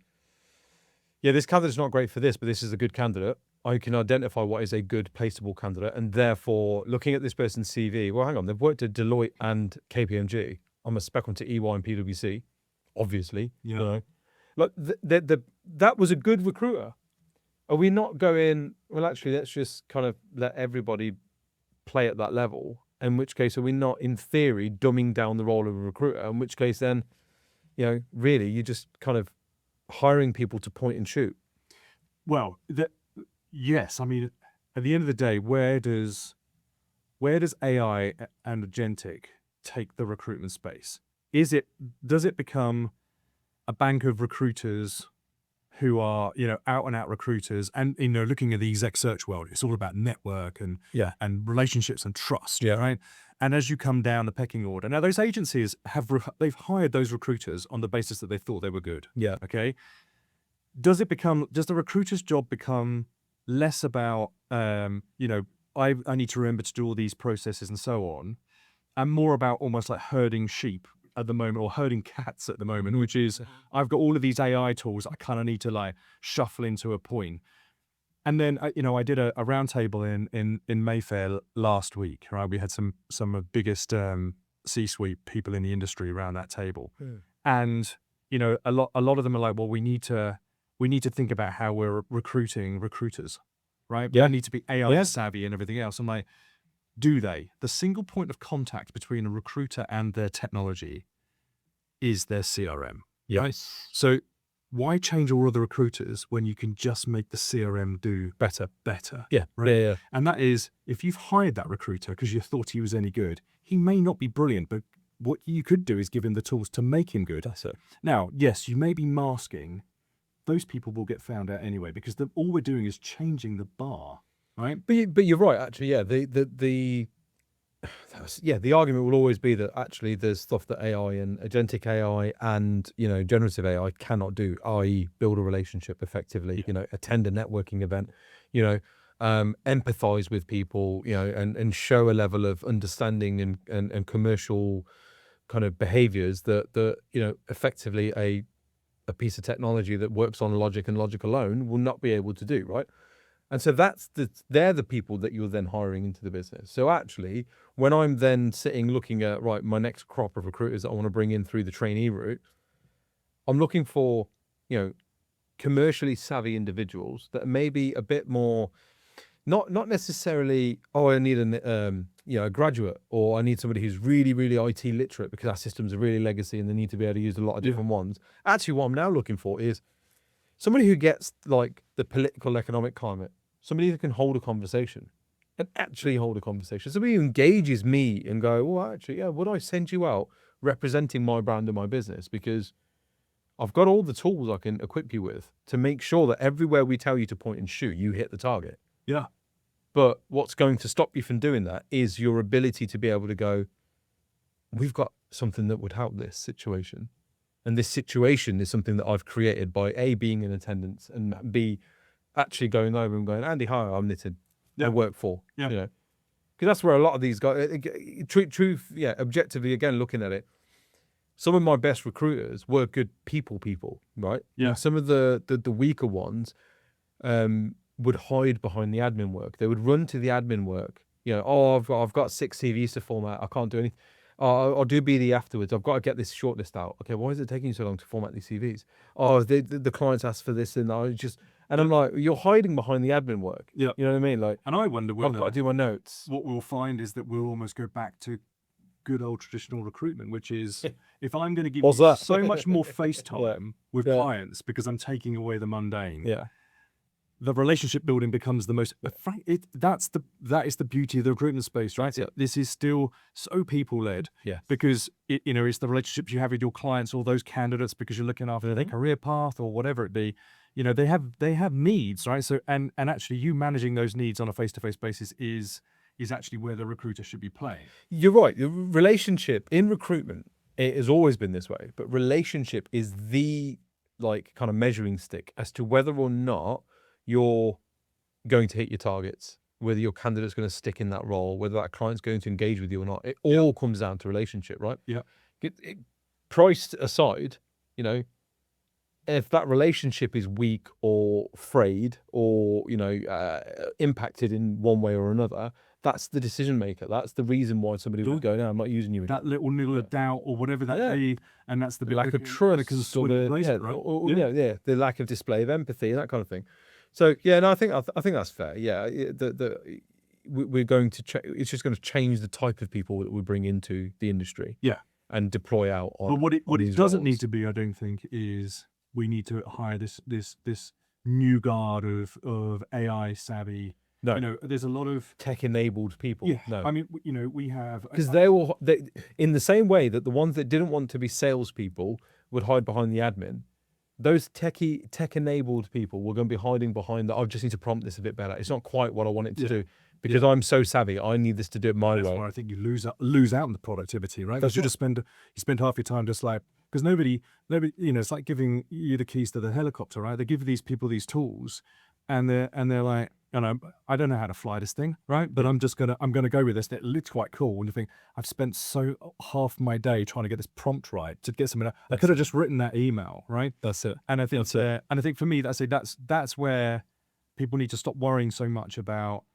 yeah, this candidate's not great for this, but this is a good candidate. I can identify what is a good placeable candidate, and therefore looking at this person's CV, well, hang on, they've worked at Deloitte and KPMG. I'm a spec onto EY and PwC, obviously. Like that was a good recruiter. Are we not going, well, actually, let's just kind of let everybody play at that level? In which case, are we not, in theory, dumbing down the role of a recruiter? In which case, then, really, you're just kind of hiring people to point and shoot. Well, yes. I mean, at the end of the day, where does AI and agentic take the recruitment space? Does it become a bank of recruiters who are, out and out recruiters, and looking at the exec search world, it's all about network and relationships and trust, right? And as you come down the pecking order, now those agencies they've hired those recruiters on the basis that they thought they were good. Yeah. Okay. Does the recruiter's job become less about, I need to remember to do all these processes and so on, and more about almost like herding sheep at the moment, or herding cats at the moment, which is, I've got all of these AI tools I kind of need to like shuffle into a point. And then, I did a roundtable in Mayfair last week, right? We had some of the biggest C-suite people in the industry around that table. And, a lot of them are like, well, we need to think about how we're recruiting recruiters, right? Yeah. They need to be AI savvy and everything else. I'm like, do they? The single point of contact between a recruiter and their technology is their CRM. Yeah. Right? So why change all of the recruiters when you can just make the CRM do better? Yeah. Right? Yeah. And that is, if you've hired that recruiter because you thought he was any good, he may not be brilliant, but what you could do is give him the tools to make him good. That's it. Now, yes, you may be masking. Those people will get found out anyway, because all we're doing is changing the bar. Right. But you're right, actually. Yeah, the argument will always be that actually there's stuff that AI and agentic AI and generative AI cannot do, i.e., build a relationship effectively. Attend a networking event. Empathize with people. And show a level of understanding and commercial kind of behaviors that effectively a piece of technology that works on logic and logic alone will not be able to do. Right. And so they're the people that you're then hiring into the business. So actually, when I'm then sitting looking at, right, my next crop of recruiters that I want to bring in through the trainee route, I'm looking for, commercially savvy individuals that may be a bit more, not necessarily, I need a graduate, or I need somebody who's really, really IT literate because our systems are really legacy and they need to be able to use a lot of different ones. Actually, what I'm now looking for is somebody who gets like the political economic climate. Somebody that can hold a conversation and actually hold a conversation. Somebody who engages me and go, well, actually, would I send you out representing my brand and my business? Because I've got all the tools I can equip you with to make sure that everywhere we tell you to point and shoot, you hit the target. Yeah. But what's going to stop you from doing that is your ability to be able to go, we've got something that would help this situation. And this situation is something that I've created by A, being in attendance, and B, actually going over and going, Andy, hi, I'm Nitin. I work for, Yeah. you know, because that's where a lot of these guys, truth, yeah, objectively, again, looking at it, some of my best recruiters were good people, right? Yeah. And some of the weaker ones would hide behind the admin work. They would run to the admin work. You know, oh, I've got 6 CVs to format. I can't do anything. Oh, I'll do BD afterwards. I've got to get this shortlist out. Okay, why is it taking you so long to format these CVs? Oh, the clients asked for this, and I'm like, you're hiding behind the admin work. Yeah. You know what I mean? Like, And I wonder I've got to do my notes. what we'll find is that we'll almost go back to good old traditional recruitment, which is if I'm going to give you so much more face time with clients because I'm taking away the mundane. Yeah. The relationship building becomes the most. That is the beauty of the recruitment space, right? Yeah. This is still so people led. Yeah. Because it's the relationships you have with your clients or those candidates because you're looking after their career path or whatever it be. You know, they have needs, right? So and actually, you managing those needs on a face-to-face basis is actually where the recruiter should be playing. You're right. The relationship in recruitment, it has always been this way, but relationship is the kind of measuring stick as to whether or not you're going to hit your targets, whether your candidate's going to stick in that role, whether that client's going to engage with you or not. It all comes down to relationship, right? Yeah. Priced aside, you know, if that relationship is weak or frayed or, you know, impacted in one way or another, that's the decision maker. That's the reason why somebody would go, no, I'm not using you. That little niggle of doubt or whatever that be, and that's the lack of trust or the lack of display of empathy and that kind of thing. So yeah, no, I think that's fair. Yeah, we're going to it's just going to change the type of people that we bring into the industry. Yeah, and deploy out on. But what it doesn't need to be, I don't think, is we need to hire this new guard of AI savvy. No, you know, there's a lot of tech-enabled people. Yeah, no, I mean, you know, we have because they in the same way that the ones that didn't want to be salespeople would hide behind the admin. Those tech-enabled people were going to be hiding behind that. I just need to prompt this a bit better. It's not quite what I want it to do because I'm so savvy. I need this to do it my way. That's why I think you lose out on the productivity, right? Because you spend half your time just like, because nobody, you know, it's like giving you the keys to the helicopter, right? They give these people these tools, and they're like, you know, I don't know how to fly this thing, right? But I'm gonna go with this. It looks quite cool. And you think, I've spent half my day trying to get this prompt right to get something. I could have just written that email, right? That's it. And I think for me, that's where people need to stop worrying so much about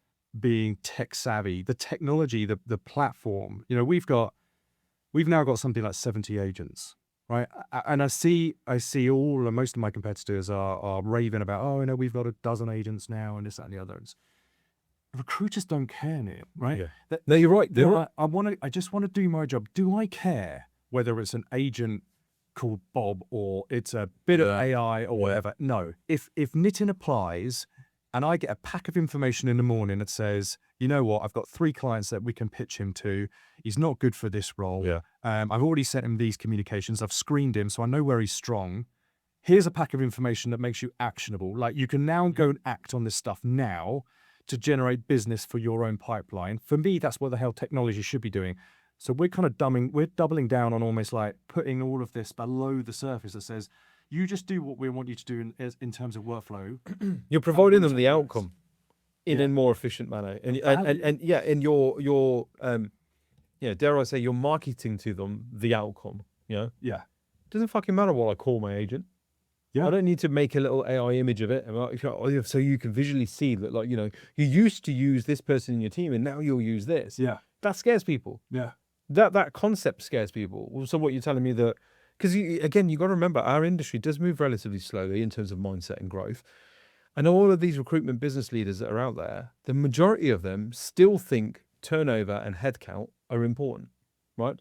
being tech savvy. The technology, the platform. You know, we've now got something like 70 agents. Right, and I see most of my competitors are raving about, oh, you know, we've got a dozen agents now and this, that, and the other. Recruiters don't care, Neil, right? Yeah. No, you're right. I just want to do my job. Do I care whether it's an agent called Bob or it's a bit of AI or whatever? No. If Nitin applies and I get a pack of information in the morning that says, you know what, I've got 3 clients that we can pitch him to. He's not good for this role. Yeah. I've already sent him these communications. I've screened him, so I know where he's strong. Here's a pack of information that makes you actionable. Like, you can now go and act on this stuff now to generate business for your own pipeline. For me, that's what the hell technology should be doing. So we're kind of doubling down on almost like putting all of this below the surface that says, you just do what we want you to do in terms of workflow. You're providing them the outcome in a more efficient manner, and your dare I say, you're marketing to them the outcome. Yeah, yeah. It doesn't fucking matter what I call my agent. Yeah, I don't need to make a little AI image of it, so you can visually see that, like, you know, you used to use this person in your team, and now you'll use this. Yeah, that scares people. Yeah, that concept scares people. So what you're telling me that. Because, again, you've got to remember, our industry does move relatively slowly in terms of mindset and growth. And all of these recruitment business leaders that are out there, the majority of them still think turnover and headcount are important, right?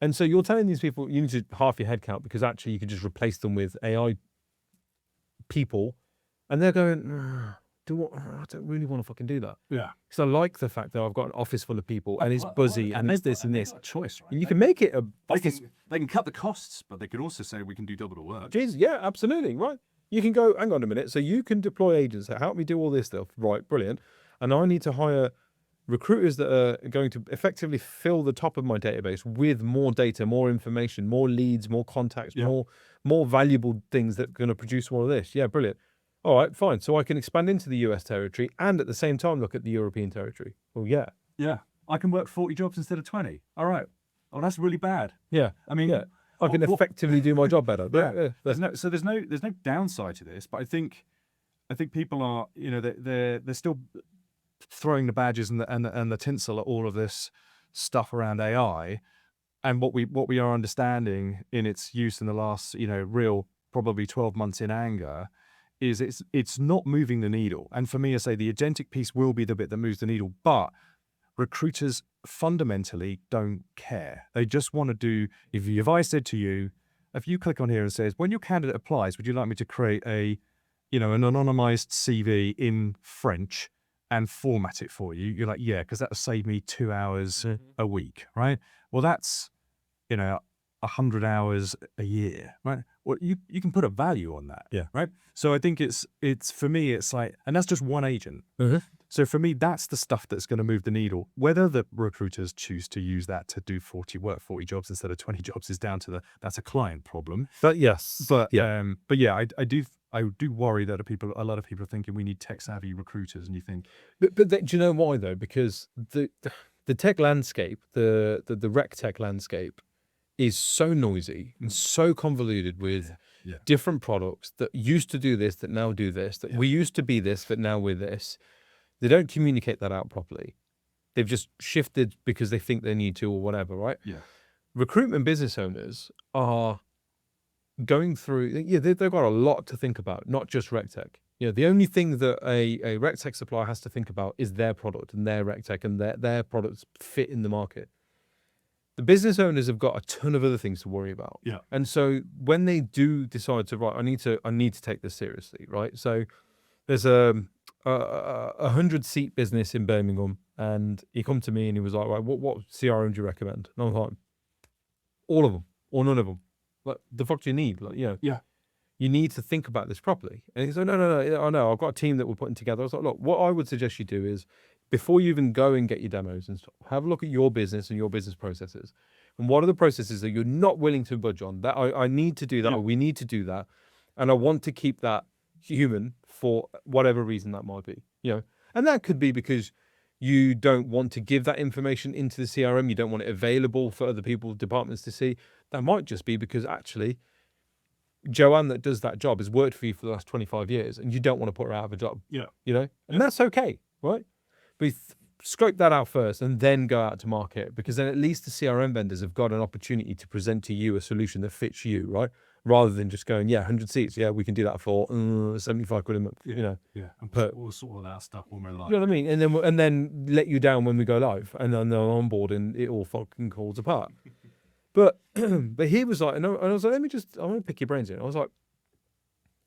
And so you're telling these people you need to half your headcount because actually you can just replace them with AI people. And they're going, I don't really want to fucking do that. Yeah. Because I like the fact that I've got an office full of people and it's buzzy and it's this and this. Choice, right? And you can make it a office. They can cut the costs, but they can also say we can do double the work. Jeez, yeah, absolutely, right. You can go, hang on a minute, so you can deploy agents that help me do all this stuff. Right, brilliant. And I need to hire recruiters that are going to effectively fill the top of my database with more data, more information, more leads, more contacts, more valuable things that are going to produce all of this. Yeah, brilliant. All right, fine. So I can expand into the US territory and at the same time look at the European territory. Well, yeah. Yeah. I can work 40 jobs instead of 20. All right. Oh, that's really bad. Yeah. I mean, yeah. I can effectively do my job better. Yeah. There's no downside to this, but I think people are, they're still throwing the badges and the tinsel at all of this stuff around AI. And what we are understanding in its use in the last, real probably 12 months in anger is it's not moving the needle. And for me, I say the agentic piece will be the bit that moves the needle, but recruiters fundamentally don't care. They just want to do, if I said to you, if you click on here and says, when your candidate applies, would you like me to create an anonymized CV in French and format it for you? You're like, yeah, because that'll save me 2 hours a week, right? Well, that's, 100 hours a year, right? Well, you can put a value on that, right? So I think it's for me, it's like, and that's just one agent. So for me, that's the stuff that's going to move the needle. Whether the recruiters choose to use that to do 40 jobs instead of 20 jobs is down to that's a client problem. But yes, but yeah, I do worry that a lot of people are thinking we need tech savvy recruiters, and you think, but do you know why though? Because the tech landscape, the rec tech landscape, is so noisy and so convoluted with different products that used to do this, that now do this, that we used to be this, but now we're this. They don't communicate that out properly. They've just shifted because they think they need to or whatever, right? Yeah. Recruitment business owners are going through, they've got a lot to think about, not just RecTech. The only thing that a RecTech supplier has to think about is their product and their RecTech and their products fit in the market. The business owners have got a ton of other things to worry about. Yeah. And so when they do decide to, right, I need to take this seriously, right? So there's a 100-seat business in Birmingham, and he come to me and he was like, right, what CRM do you recommend? And I was like, all of them or none of them. Like, the fuck do you need? Like, you need to think about this properly. And he said, no, I know, I've got a team that we're putting together. I was like, look, what I would suggest you do is, before you even go and get your demos and stuff, have a look at your business and your business processes. And what are the processes that you're not willing to budge on? That I need to do that, or we need to do that. And I want to keep that human for whatever reason that might be. And that could be because you don't want to give that information into the CRM. You don't want it available for other people, departments to see. That might just be because actually Joanne that does that job has worked for you for the last 25 years and you don't want to put her out of a job. And that's okay, right? But scope that out first and then go out to market, because then at least the CRM vendors have got an opportunity to present to you a solution that fits you, right? Rather than just going, 100 seats, we can do that for 75 quid a month, and we'll sort all that stuff when we're live. You know what I mean? And then let you down when we go live, and then they're on board and it all fucking falls apart. But he was like, and I was like, I want to pick your brains in. I was like,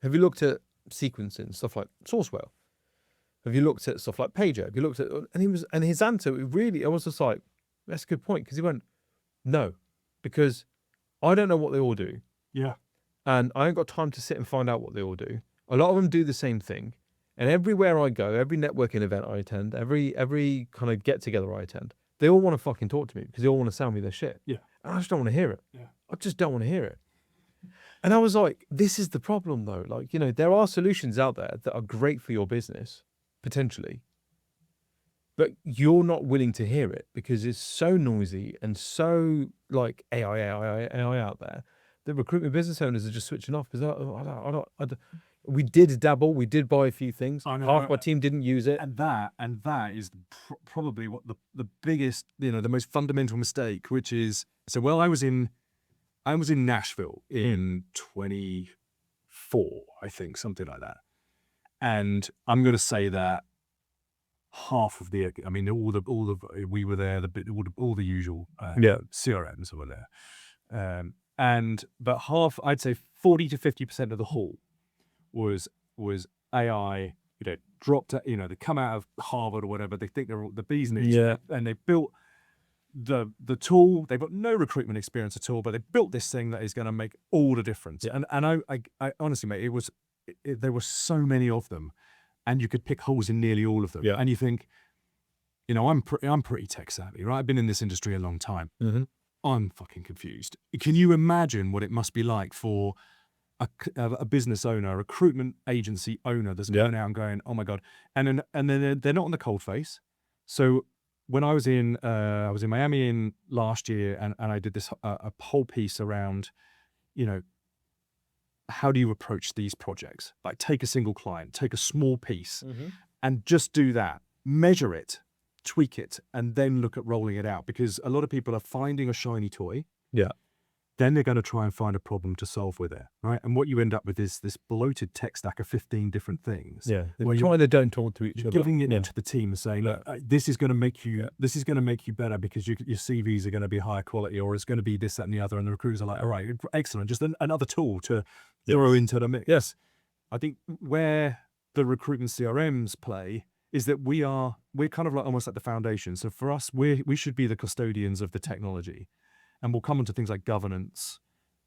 have you looked at sequencing, stuff like Sourcewell? Have you looked at stuff like Pager? Have you looked at, and his answer really, I was just like, that's a good point. Because he went, no, because I don't know what they all do. Yeah. And I ain't got time to sit and find out what they all do. A lot of them do the same thing. And everywhere I go, every networking event I attend, every kind of get together I attend, they all want to fucking talk to me because they all want to sell me their shit. Yeah. And I just don't want to hear it. Yeah. I just don't want to hear it. And I was like, this is the problem though. Like, there are solutions out there that are great for your business, potentially, but you're not willing to hear it because it's so noisy and so like AI out there. The recruitment business owners are just switching off because we did dabble, we did buy a few things. Half my team didn't use it, and that is probably what the biggest, the most fundamental mistake, which is I was in Nashville in 24, I think, something like that, and I'm going to say that half of we were there, all the usual CRMs were there. But half, I'd say 40 to 50% of the hall was AI, dropped, they come out of Harvard or whatever, they think they're all the bee's knees. Yeah. And they built the tool, they've got no recruitment experience at all, but they built this thing that is going to make all the difference. Yeah. And I honestly, mate, there were so many of them and you could pick holes in nearly all of them. Yeah. And you think, I'm pretty tech savvy, right? I've been in this industry a long time. Mm-hmm. I'm fucking confused. Can you imagine what it must be like for a business owner, a recruitment agency owner that's going out and going, oh my God. And then they're not on the cold face. So when I was in Miami in last year and I did this, a whole piece around, how do you approach these projects? Like take a single client, take a small piece and just do that, measure it, tweak it, and then look at rolling it out, because a lot of people are finding a shiny toy. Yeah. Then they're going to try and find a problem to solve with it, right? And what you end up with is this bloated tech stack of 15 different things. Yeah, where they don't talk to each other. Giving it to the team and saying, look, this is going to make you, this is going to make you better because your CVs are going to be higher quality, or it's going to be this, that, and the other. And the recruiters are like, all right, excellent, just another tool to throw into the mix. Yes, I think where the recruitment CRMs play is that we're kind of like almost like the foundation. So for us, we should be the custodians of the technology. And we'll come on to things like governance.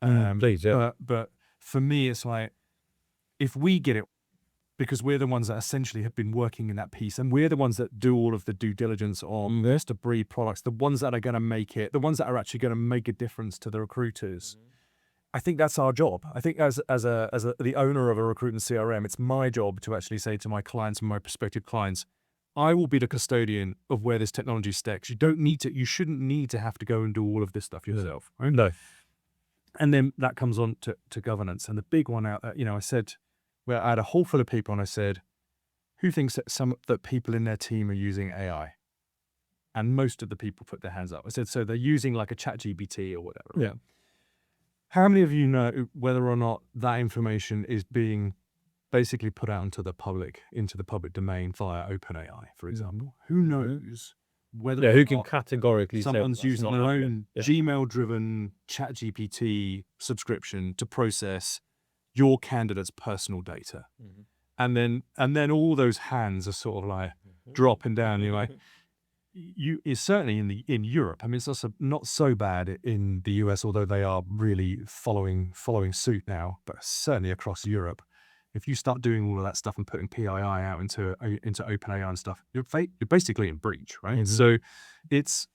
Please, yeah. But for me, it's like, if we get it, because we're the ones that essentially have been working in that piece, and we're the ones that do all of the due diligence on this to breed products, the ones that are going to make it, the ones that are actually going to make a difference to the recruiters. I think that's our job. I think as the owner of a recruitment CRM, it's my job to actually say to my clients and my prospective clients, I will be the custodian of where this technology sticks. You shouldn't need to have to go and do all of this stuff yourself. Right? No. And then that comes on to governance. And the big one out there, I said, well, I had a hall full of people and I said, who thinks that people in their team are using AI? And most of the people put their hands up. I said, so they're using like a ChatGPT or whatever. Yeah. How many of you know whether or not that information is being basically put out into the public domain via OpenAI, for example? Who knows whether who can categorically someone's say using their own Gmail-driven ChatGPT subscription to process your candidate's personal data, and then all those hands are sort of like dropping down. You're like, is certainly in Europe. I mean, it's also not so bad in the US, although they are really following suit now. But certainly across Europe, if you start doing all of that stuff and putting PII out into OpenAI and stuff, you're basically in breach, right? So it's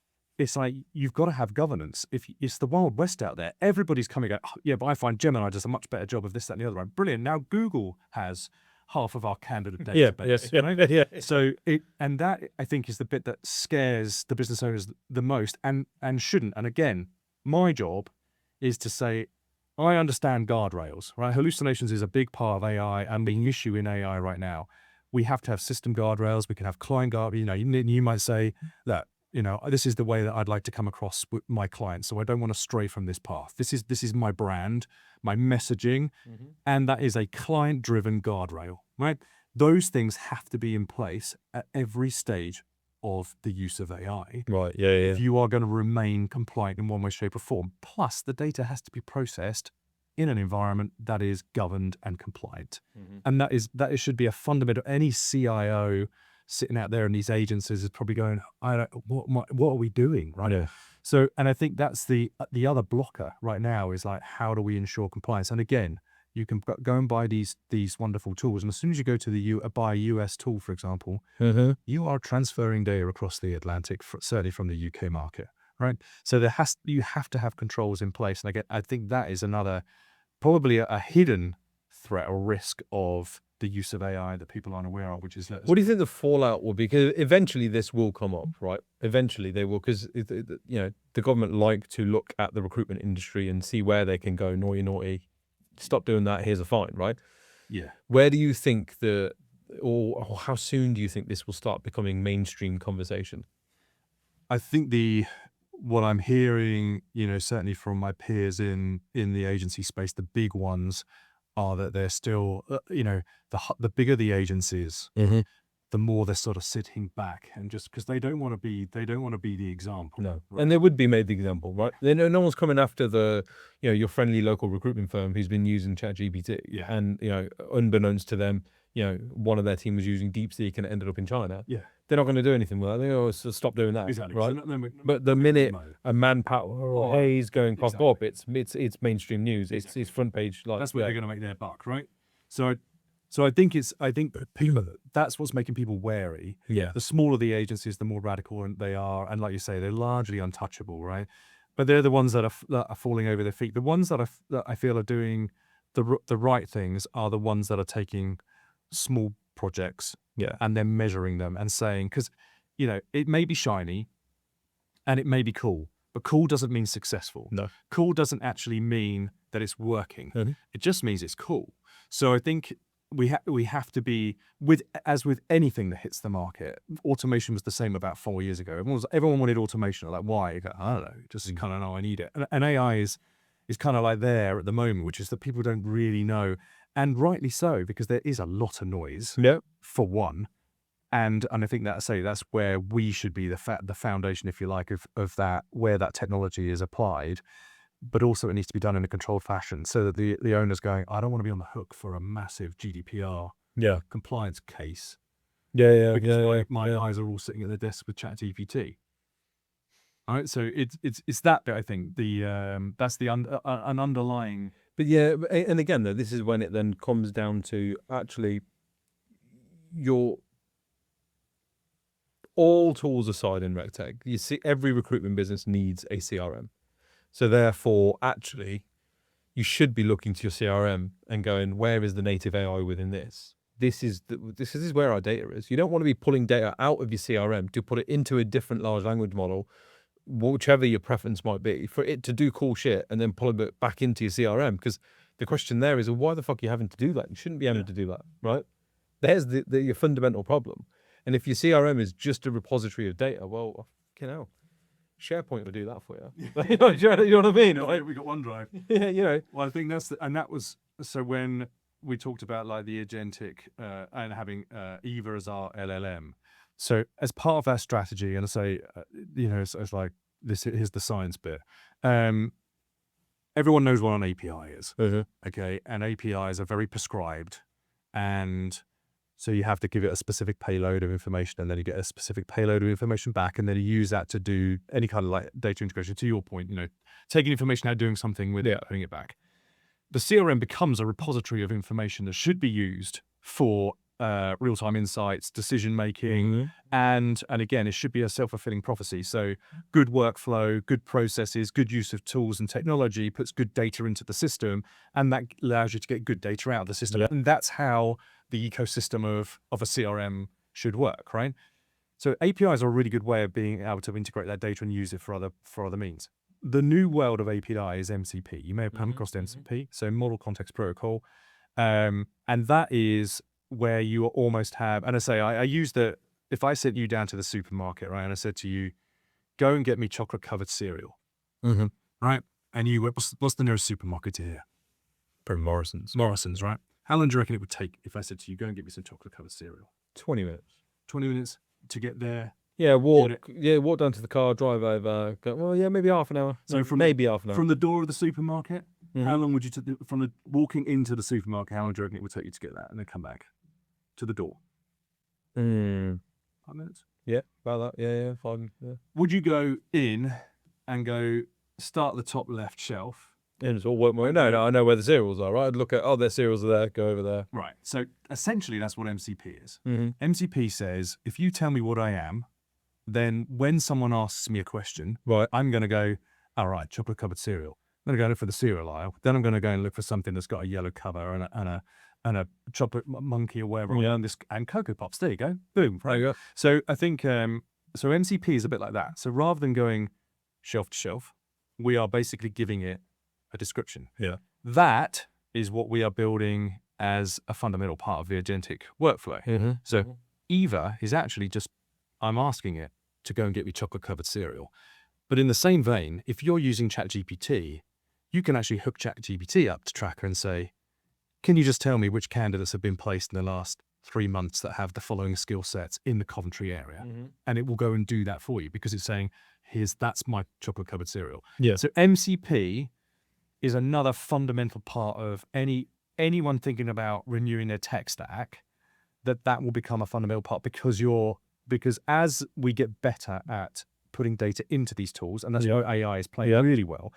like you've got to have governance. If it's the Wild West out there, everybody's coming out. Oh, yeah, but I find Gemini does a much better job of this, that, and the other. Right? Brilliant. Now Google has half of our candidate database. Yeah. So that I think is the bit that scares the business owners the most, and shouldn't. And again, my job is to say, I understand guardrails, right? Hallucinations is a big part of AI and the issue in AI right now. We have to have system guardrails. We can have client guardrails. You might say that, this is the way that I'd like to come across with my clients. So I don't want to stray from this path. This is my brand, my messaging, and that is a client-driven guardrail, right? Those things have to be in place at every stage of the use of AI. Right, yeah. If you are going to remain compliant in one way, shape, or form. Plus, the data has to be processed in an environment that is governed and compliant. And that should be a fundamental. Any CIO sitting out there in these agencies is probably going, what are we doing, right? Yeah. So, and I think that's the other blocker right now is like, how do we ensure compliance? And again, you can go and buy these wonderful tools, and as soon as you go to buy a US tool, for example, you are transferring data across the Atlantic, certainly from the UK market, right? So you have to have controls in place, and again, I think that is another probably a hidden threat or risk of the use of AI that people aren't aware of, which is what do you think the fallout will be? Because eventually this will come up, right? Eventually they will, because the government like to look at the recruitment industry and see where they can go naughty. Stop doing that. Here's a fine, right? Yeah. Where do you think or how soon do you think this will start becoming mainstream conversation? I think what I'm hearing, certainly from my peers in the agency space, the big ones are that they're still, the bigger the agencies, the more they're sort of sitting back and just because they don't want to be the example. No, right? And they would be made the example, right? No one's coming after your friendly local recruitment firm who's been using ChatGPT, and unbeknownst to them, one of their team was using DeepSeek and it ended up in China. Yeah, they're not going to do anything with that. They always stop doing that, exactly. right? So but the minute a Manpower or Hayes going pop up, it's mainstream news. It's front page. That's where they're going to make their buck, right? So So I think people, that's what's making people wary. Yeah. The smaller the agencies, the more radical they are, and like you say, they're largely untouchable, right? But they're the ones that are falling over their feet. The ones that I feel are doing the right things are the ones that are taking small projects, Yeah. and then measuring them and saying, because it may be shiny and it may be cool, but cool doesn't mean successful. No. Cool doesn't actually mean that it's working. Mhm. It just means it's cool. So I think we have to be, as with anything that hits the market. Automation was the same about 4 years ago. Everyone wanted automation. Like, why? You go, I don't know. Just kind of know I need it. And AI is kind of like there at the moment, which is that people don't really know, and rightly so, because there is a lot of noise. Yeah. For one. And I think that's where we should be the foundation, if you like, of that, where that technology is applied. But also it needs to be done in a controlled fashion, so that the owner's going, I don't want to be on the hook for a massive GDPR Yeah. compliance case. Yeah. Because my eyes are all sitting at the desk with ChatGPT. All right, so it's that bit. I think that's an underlying. But yeah, and again though, this is when it then comes down to actually all tools aside in RecTech, you see every recruitment business needs a CRM. So therefore, actually, you should be looking to your CRM and going, where is the native AI within this? This is where our data is. You don't want to be pulling data out of your CRM to put it into a different large language model, whichever your preference might be, for it to do cool shit and then pull it back into your CRM. Because the question there is, well, why the fuck are you having to do that? You shouldn't be having to do that, right? There's your fundamental problem. And if your CRM is just a repository of data, well, SharePoint will do that for you. You know what I mean? Like, we got OneDrive. Yeah. Well, I think that was so when we talked about like the agentic and having Eva as our LLM. So as part of that strategy, and I say, it's like this. Here's the science bit. Everyone knows what an API is, okay, and APIs are very prescribed, and so you have to give it a specific payload of information, and then you get a specific payload of information back, and then you use that to do any kind of like data integration. To your point, taking information out, doing something with it, putting it back. The CRM becomes a repository of information that should be used for real-time insights, decision-making, and again, it should be a self-fulfilling prophecy. So good workflow, good processes, good use of tools and technology puts good data into the system, and that allows you to get good data out of the system. And that's how the ecosystem of a CRM should work, right? So APIs are a really good way of being able to integrate that data and use it for other means. The new world of API is MCP. You may have come across MCP, so Model Context Protocol. And that is where you almost have, and I say, I use if I sent you down to the supermarket, right, and I said to you, go and get me chocolate-covered cereal, right? And you went, what's the nearest supermarket to here? Probably Morrison's. Morrison's, right? How long do you reckon it would take if I said to you, go and get me some chocolate-covered cereal? 20 minutes. 20 minutes to get there? Yeah, walk down to the car, drive over, go, well, yeah, maybe half an hour. So maybe half an hour. From the door of the supermarket, how long would you, from the walking into the supermarket, how long do you reckon it would take you to get that and then come back to the door? 5 minutes? Yeah, about that. Yeah, 5. Yeah. Would you go in and go start at the top left shelf? And it's all work my way. No, I know where the cereals are, right? I'd look at, their cereals are there, go over there. Right. So essentially that's what MCP is. MCP says, if you tell me what I am, then when someone asks me a question, I'm going to go, all right, chocolate-covered cereal. I'm going to go look for the cereal aisle. Then I'm going to go and look for something that's got a yellow cover and a chocolate monkey or whatever, and Cocoa Pops. There you go. Boom. Right. There you go. So I think, so MCP is a bit like that. So rather than going shelf to shelf, we are basically giving it a description. Yeah. That is what we are building as a fundamental part of the agentic workflow. So Eva is actually just, I'm asking it to go and get me chocolate-covered cereal. But in the same vein, if you're using ChatGPT, you can actually hook ChatGPT up to Tracker and say, can you just tell me which candidates have been placed in the last 3 months that have the following skill sets in the Coventry area? And it will go and do that for you because it's saying, that's my chocolate-covered cereal. Yeah. So MCP is another fundamental part of anyone thinking about renewing their tech stack, that will become a fundamental part because as we get better at putting data into these tools, and that's where AI is playing really well,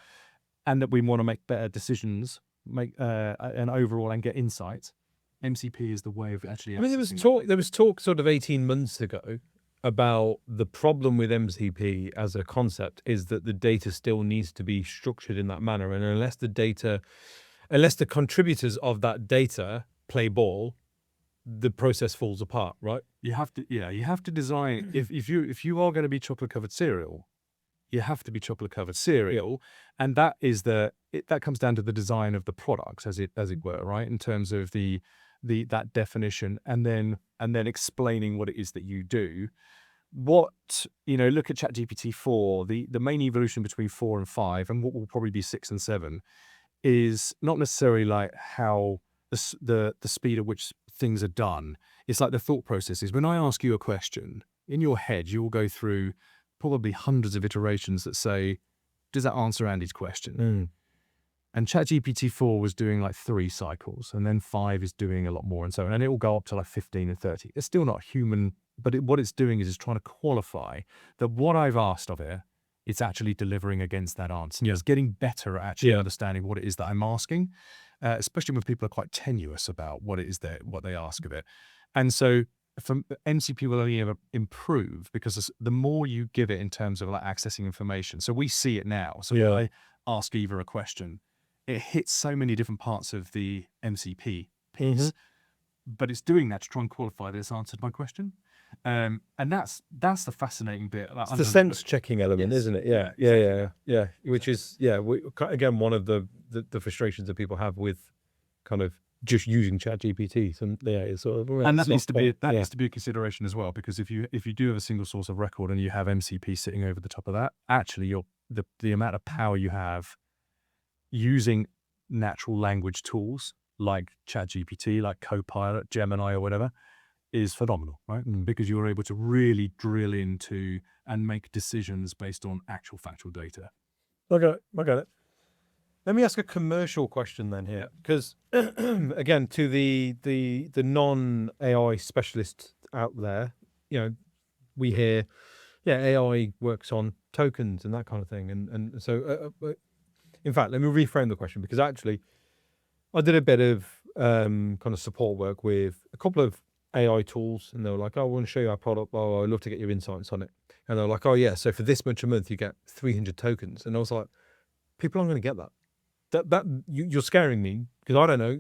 and that we want to make better decisions, make an overall and get insights, MCP is the way of actually. I mean, accessing there was talk sort of 18 months ago about the problem with MCP as a concept is that the data still needs to be structured in that manner. And unless the contributors of that data play ball, the process falls apart, right? You have to design, if you are going to be chocolate covered cereal, you have to be chocolate covered cereal. And that is that comes down to the design of the product as it were, right? In terms of that definition, and then explaining what it is that you do. What, look at ChatGPT 4, the main evolution between 4 and 5, and what will probably be 6 and 7, is not necessarily like how the speed at which things are done. It's like the thought processes. When I ask you a question, in your head, you will go through probably hundreds of iterations that say, does that answer Andy's question? And ChatGPT 4 was doing like 3 cycles, and then 5 is doing a lot more, and so on. And it will go up to like 15 and 30. It's still not human, but what it's doing is it's trying to qualify that what I've asked of it, it's actually delivering against that answer. It's getting better at actually understanding what it is that I'm asking, especially when people are quite tenuous about what it is what they ask of it. And so from MCP will only ever improve because the more you give it in terms of like accessing information. So we see it now. So when I ask Eva a question, it hits so many different parts of the MCP piece, but it's doing that to try and qualify that it's answered my question. And that's the fascinating bit. It's the sense checking element, isn't it? Yeah. Which is again one of the frustrations that people have with kind of just using ChatGPT. So it's sort of, and that needs to be a consideration as well, because if you do have a single source of record and you have MCP sitting over the top of that, actually the amount of power you have using natural language tools like ChatGPT, like Copilot, Gemini, or whatever, is phenomenal, right? Because you're able to really drill into and make decisions based on actual factual data. I got it. Let me ask a commercial question then here, because again, to the non-AI specialists out there, we hear, AI works on tokens and that kind of thing, and so in fact, let me reframe the question, because actually, I did a bit of kind of support work with a couple of AI tools, and they were like, "Oh, I want to show you our product. Oh, I'd love to get your insights on it." And they're like, "Oh yeah, so for this much a month, you get 300 tokens." And I was like, "People aren't going to get that. You're scaring me, because I don't know.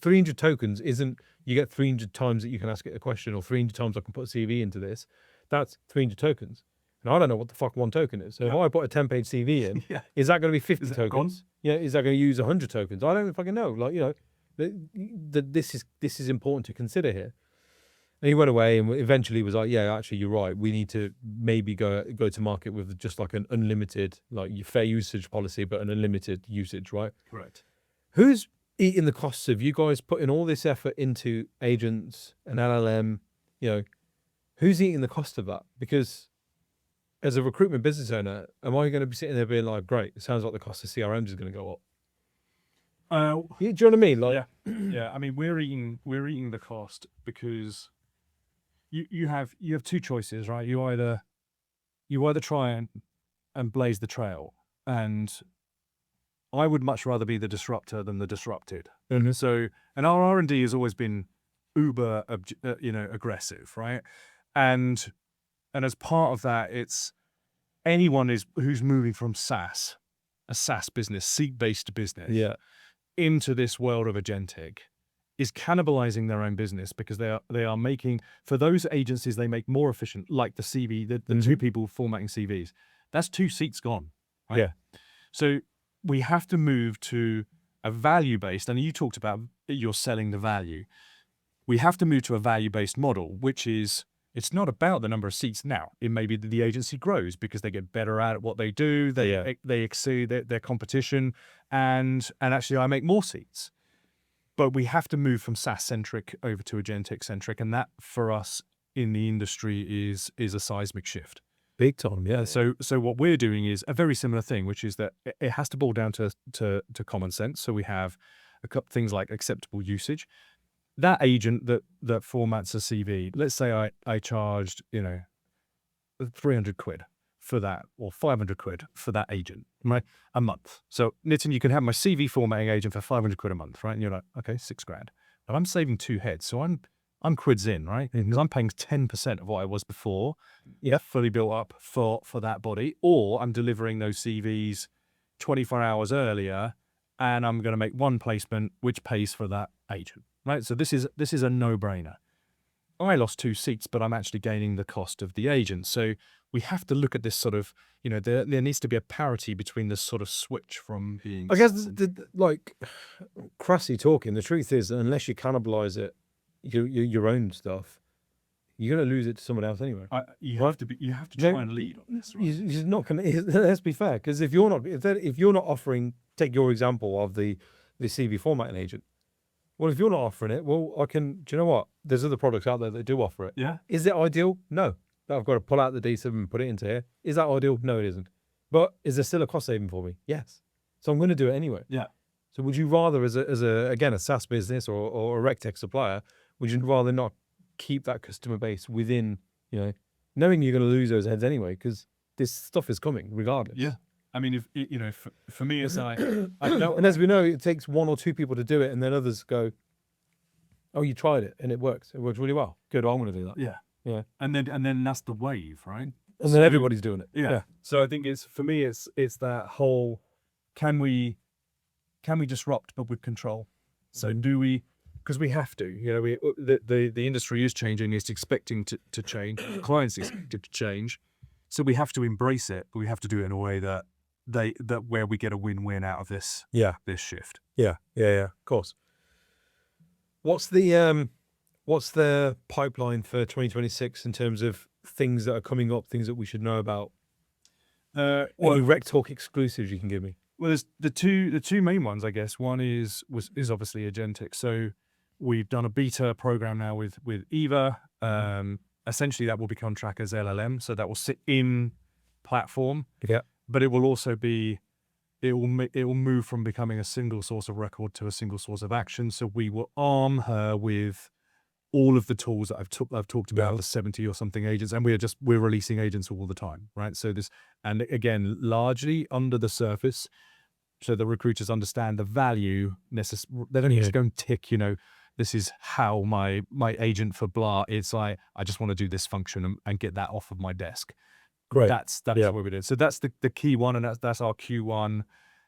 300 tokens isn't you get 300 times that you can ask it a question, or 300 times I can put a CV into this. That's 300 tokens." And I don't know what the fuck one token is. So if I put a 10-page CV in, is that going to be 50 tokens? Is that going to use 100 tokens? I don't fucking know. Like, this is important to consider here. And he went away and eventually was like, yeah, actually, you're right. We need to maybe go to market with just like an unlimited, like your fair usage policy, but an unlimited usage, right? Correct. Who's eating the costs of you guys putting all this effort into agents and LLM? Who's eating the cost of that? Because as a recruitment business owner, am I going to be sitting there being like, great, it sounds like the cost of CRMs is going to go up? Do you know what I mean? Like, yeah. I mean, we're eating the cost because you have 2 choices, right? You either try and blaze the trail, and I would much rather be the disruptor than the disrupted. So, and our R&D has always been uber, aggressive, right? And as part of that, it's anyone who's moving from SaaS, a SaaS business, seat-based business, into this world of agentic, is cannibalizing their own business, because they are making, for those agencies, they make more efficient, like the CV, the 2 people formatting CVs. That's 2 seats gone. Right? Yeah. So we have to move to a value-based, and you talked about you're selling the value. We have to move to a value-based model, which is, it's not about the number of seats now. It may be that the agency grows because they get better at what they do. They exceed their competition, and actually I make more seats. But we have to move from SaaS-centric over to agentic-centric, and that for us in the industry is a seismic shift. Big time, yeah. So what we're doing is a very similar thing, which is that it has to boil down to common sense. So we have a couple things like acceptable usage. That agent that formats a CV, let's say I charged 300 quid for that, or 500 quid for that agent, right? A month. So Nitin, you can have my CV formatting agent for 500 quid a month, right? And you're like, okay, $6,000. and I'm saving 2 heads. So I'm quids in, right? Because I'm paying 10% of what I was before, fully built up for that body, or I'm delivering those CVs 24 hours earlier, and I'm going to make one placement which pays for that agent, right? So this is a no-brainer. I lost 2 seats, but I'm actually gaining the cost of the agent. So we have to look at this sort of, there needs to be a parity between this sort of switch from being. I guess, like, crassly talking, the truth is, unless you cannibalize it, your own stuff, you're going to lose it to someone else anyway. You have to try and lead on this, right? You're not going to. Let's be fair, because if you're not offering, take your example of the CV formatting agent. Well, if you're not offering it, well, do you know what? There's other products out there that do offer it. Yeah. Is it ideal? No. I've got to pull out the D7 and put it into here. Is that ideal? No, it isn't. But is there still a cost saving for me? Yes. So I'm going to do it anyway. Yeah. So would you rather, as a SaaS business or a RecTech supplier, would you rather not keep that customer base within, knowing you're going to lose those heads anyway, because this stuff is coming regardless. Yeah. I mean, if for me, as I know, and as we know, it takes 1 or 2 people to do it, and then others go, "Oh, you tried it and it works. It works really well. Good, I'm going to do that." Yeah. Yeah. And then that's the wave, right? And then everybody's doing it. Yeah. So I think it's that whole, can we disrupt but with control? So do we? Because we have to. The industry is changing. It's expecting to change. Clients expected to change. So we have to embrace it, but we have to do it in a way that where we get a win-win out of this. Yeah. This shift. Yeah. Of course. What's the pipeline for 2026 in terms of things that are coming up, things that we should know about? Any RecTalk exclusives you can give me? Well, there's the two main ones, I guess. One is obviously Agentic. So we've done a beta program now with Eva. Essentially, that will become Tracker's LLM. So that will sit in platform. Yeah. But it will also be, it will move from becoming a single source of record to a single source of action. So we will arm her with all of the tools that I've talked about, the 70 or something agents, and we're releasing agents all the time, right? So and again, largely under the surface, so the recruiters understand the value. They don't just go and tick, this is how my agent for blah. It's like, I just want to do this function and get that off of my desk. Great. That's what we did. So that's the key one, and that's our Q1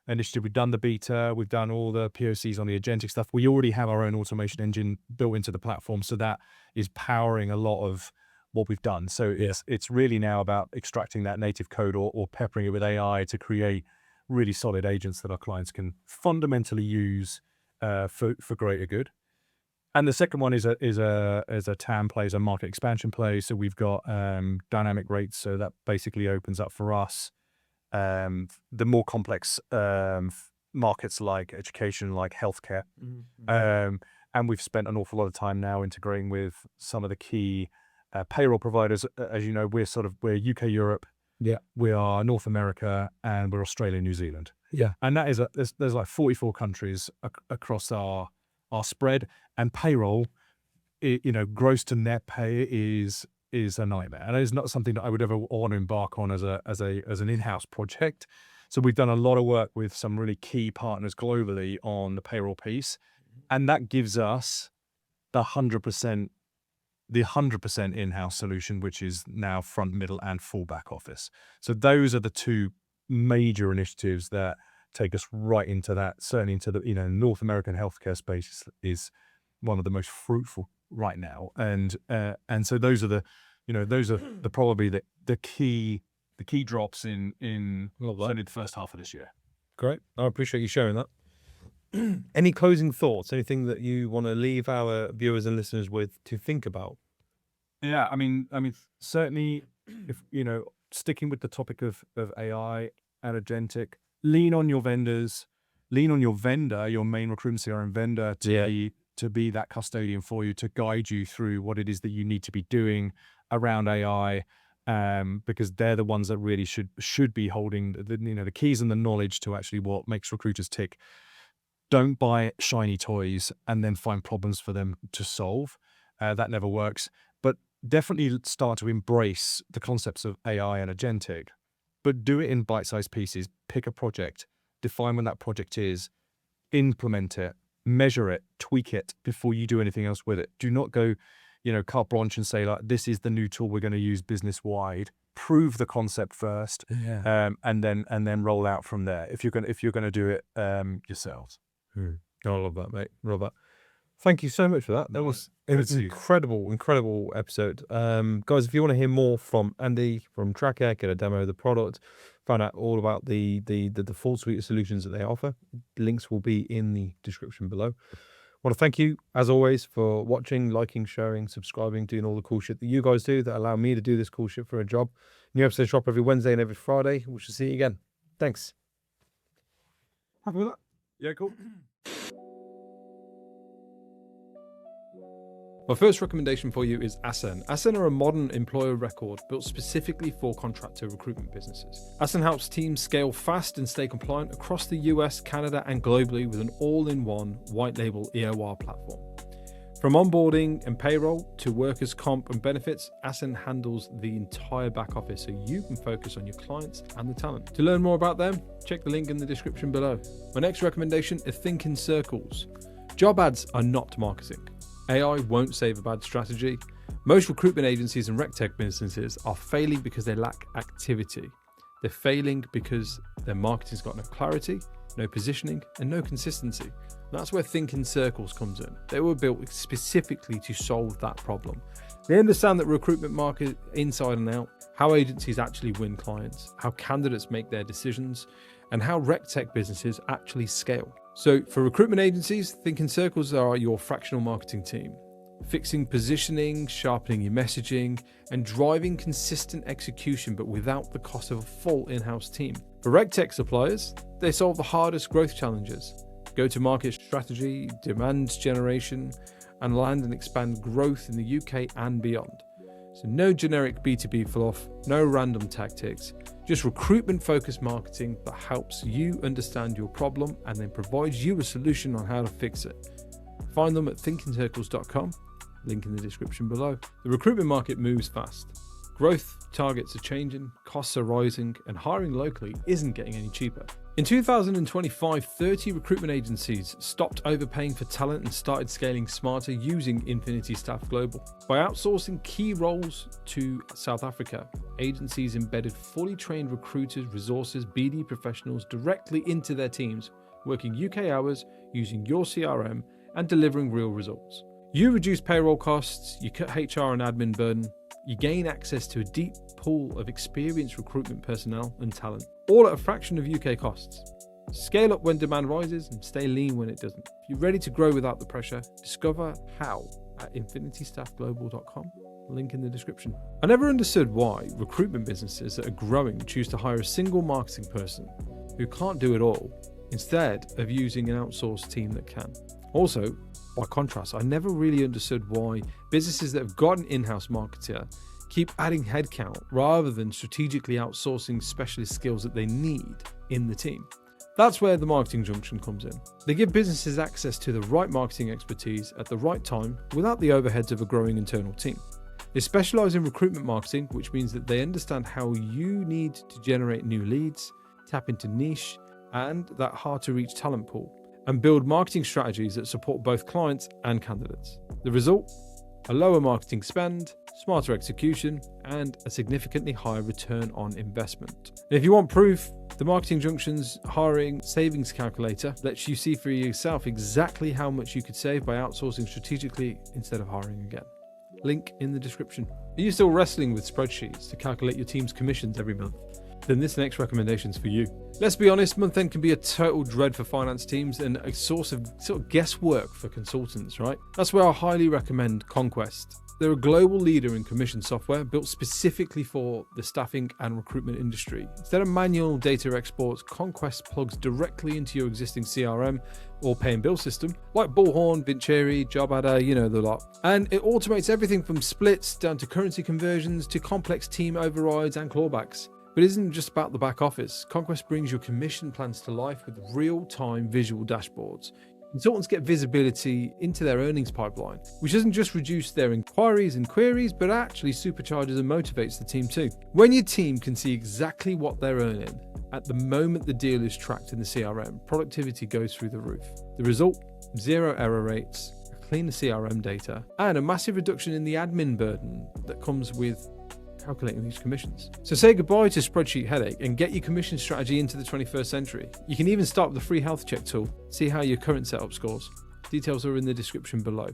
initiative. We've done the beta, we've done all the POCs on the agentic stuff. We already have our own automation engine built into the platform, so that is powering a lot of what we've done. So it's really now about extracting that native code or peppering it with AI to create really solid agents that our clients can fundamentally use for greater good. And the second one is a TAM play, is a market expansion play. So we've got dynamic rates, so that basically opens up for us the more complex markets like education, like healthcare. And we've spent an awful lot of time now integrating with some of the key payroll providers. As you know, we're UK, Europe. Yeah. We are North America, and we're Australia, New Zealand. Yeah. And that is there's like 44 countries across our spread, and payroll, gross to net pay is a nightmare, and it's not something that I would ever want to embark on as an in-house project. So we've done a lot of work with some really key partners globally on the payroll piece, and that gives us the 100% in-house solution, which is now front, middle, and full back office. So those are the two major initiatives that take us right into that, certainly into the North American healthcare space is one of the most fruitful right now, and so those are probably the key drops in certainly the first half of this year. Great, I appreciate you sharing that. Any closing thoughts? Anything that you want to leave our viewers and listeners with to think about? Yeah, I mean, certainly, if sticking with the topic of AI and agentic, lean on your vendors, lean on your vendor, your main recruitment CRM vendor to be that custodian for you, to guide you through what it is that you need to be doing around AI, because they're the ones that really should be holding the keys and the knowledge to actually what makes recruiters tick. Don't buy shiny toys and then find problems for them to solve. That never works. But definitely start to embrace the concepts of AI and agentic, but do it in bite-sized pieces. Pick a project, define when that project is, implement it, measure it, tweak it before you do anything else with it. Do not go, carte blanche and say like, this is the new tool we're going to use business wide. Prove the concept first, and then roll out from there. If you're going to do it yourselves. I love that, mate. Love that. Thank you so much for that. It was an incredible episode. Guys, if you want to hear more from Andy, from Tracker, get a demo of the product, find out all about the full suite of solutions that they offer, links will be in the description below. I want to thank you, as always, for watching, liking, sharing, subscribing, doing all the cool shit that you guys do that allow me to do this cool shit for a job. New episodes drop every Wednesday and every Friday. We shall see you again. Thanks. Happy with that? Yeah, cool. My first recommendation for you is Asen. Asen are a modern employer record built specifically for contractor recruitment businesses. Asen helps teams scale fast and stay compliant across the US, Canada, and globally with an all-in-one white label EOR platform. From onboarding and payroll to workers' comp and benefits, Asen handles the entire back office so you can focus on your clients and the talent. To learn more about them, check the link in the description below. My next recommendation is Think in Circles. Job ads are not marketing. AI won't save a bad strategy. Most recruitment agencies and RecTalk businesses are failing because they lack activity. They're failing because their marketing's got no clarity, no positioning, and no consistency. That's where Think in Circles comes in. They were built specifically to solve that problem. They understand the recruitment market inside and out, how agencies actually win clients, how candidates make their decisions, and how RecTalk businesses actually scale. So for recruitment agencies, Think in Circles are your fractional marketing team, fixing positioning, sharpening your messaging, and driving consistent execution, but without the cost of a full in-house team. For RecTalk suppliers, they solve the hardest growth challenges: go-to-market strategy, demand generation, and land and expand growth in the UK and beyond. So no generic B2B fluff, no random tactics, just recruitment-focused marketing that helps you understand your problem and then provides you a solution on how to fix it. Find them at thinkincircles.com, link in the description below. The recruitment market moves fast. Growth targets are changing, costs are rising, and hiring locally isn't getting any cheaper. In 2025, 30 recruitment agencies stopped overpaying for talent and started scaling smarter using Infinity Staff Global. By outsourcing key roles to South Africa, agencies embedded fully trained recruiters, resources, BD professionals directly into their teams, working UK hours, using your CRM, and delivering real results. You reduce payroll costs, you cut HR and admin burden, you gain access to a deep pool of experienced recruitment personnel and talent, all at a fraction of UK costs. Scale up when demand rises and stay lean when it doesn't. If you're ready to grow without the pressure, discover how at infinitystaffglobal.com, link in the description. I never understood why recruitment businesses that are growing choose to hire a single marketing person who can't do it all, instead of using an outsourced team that can. Also, by contrast, I never really understood why businesses that have got an in-house marketer keep adding headcount rather than strategically outsourcing specialist skills that they need in the team. That's where the marketing junction comes in. They give businesses access to the right marketing expertise at the right time without the overheads of a growing internal team. They specialize in recruitment marketing, which means that they understand how you need to generate new leads, tap into niche and that hard-to-reach talent pool, and build marketing strategies that support both clients and candidates. The result? A lower marketing spend, smarter execution, and a significantly higher return on investment. And if you want proof, the Marketing Junction's hiring savings calculator lets you see for yourself exactly how much you could save by outsourcing strategically instead of hiring again. Link in the description. Are you still wrestling with spreadsheets to calculate your team's commissions every month? Then this next recommendation is for you. Let's be honest, month end can be a total dread for finance teams and a source of sort of guesswork for consultants, right? That's where I highly recommend Conquest. They're a global leader in commission software built specifically for the staffing and recruitment industry. Instead of manual data exports, Conquest plugs directly into your existing CRM or pay and bill system, like Bullhorn, Vincere, JobAdder, you know the lot. And it automates everything from splits down to currency conversions to complex team overrides and clawbacks. But it isn't just about the back office. Conquest brings your commission plans to life with real-time visual dashboards. Consultants get visibility into their earnings pipeline, which doesn't just reduce their inquiries and queries, but actually supercharges and motivates the team too. When your team can see exactly what they're earning at the moment the deal is tracked in the CRM, productivity goes through the roof. The result? 0 error rates, cleaner CRM data, and a massive reduction in the admin burden that comes with calculating these commissions. So say goodbye to spreadsheet headache and get your commission strategy into the 21st century. You can even start with the free health check tool, see how your current setup scores. Details are in the description below.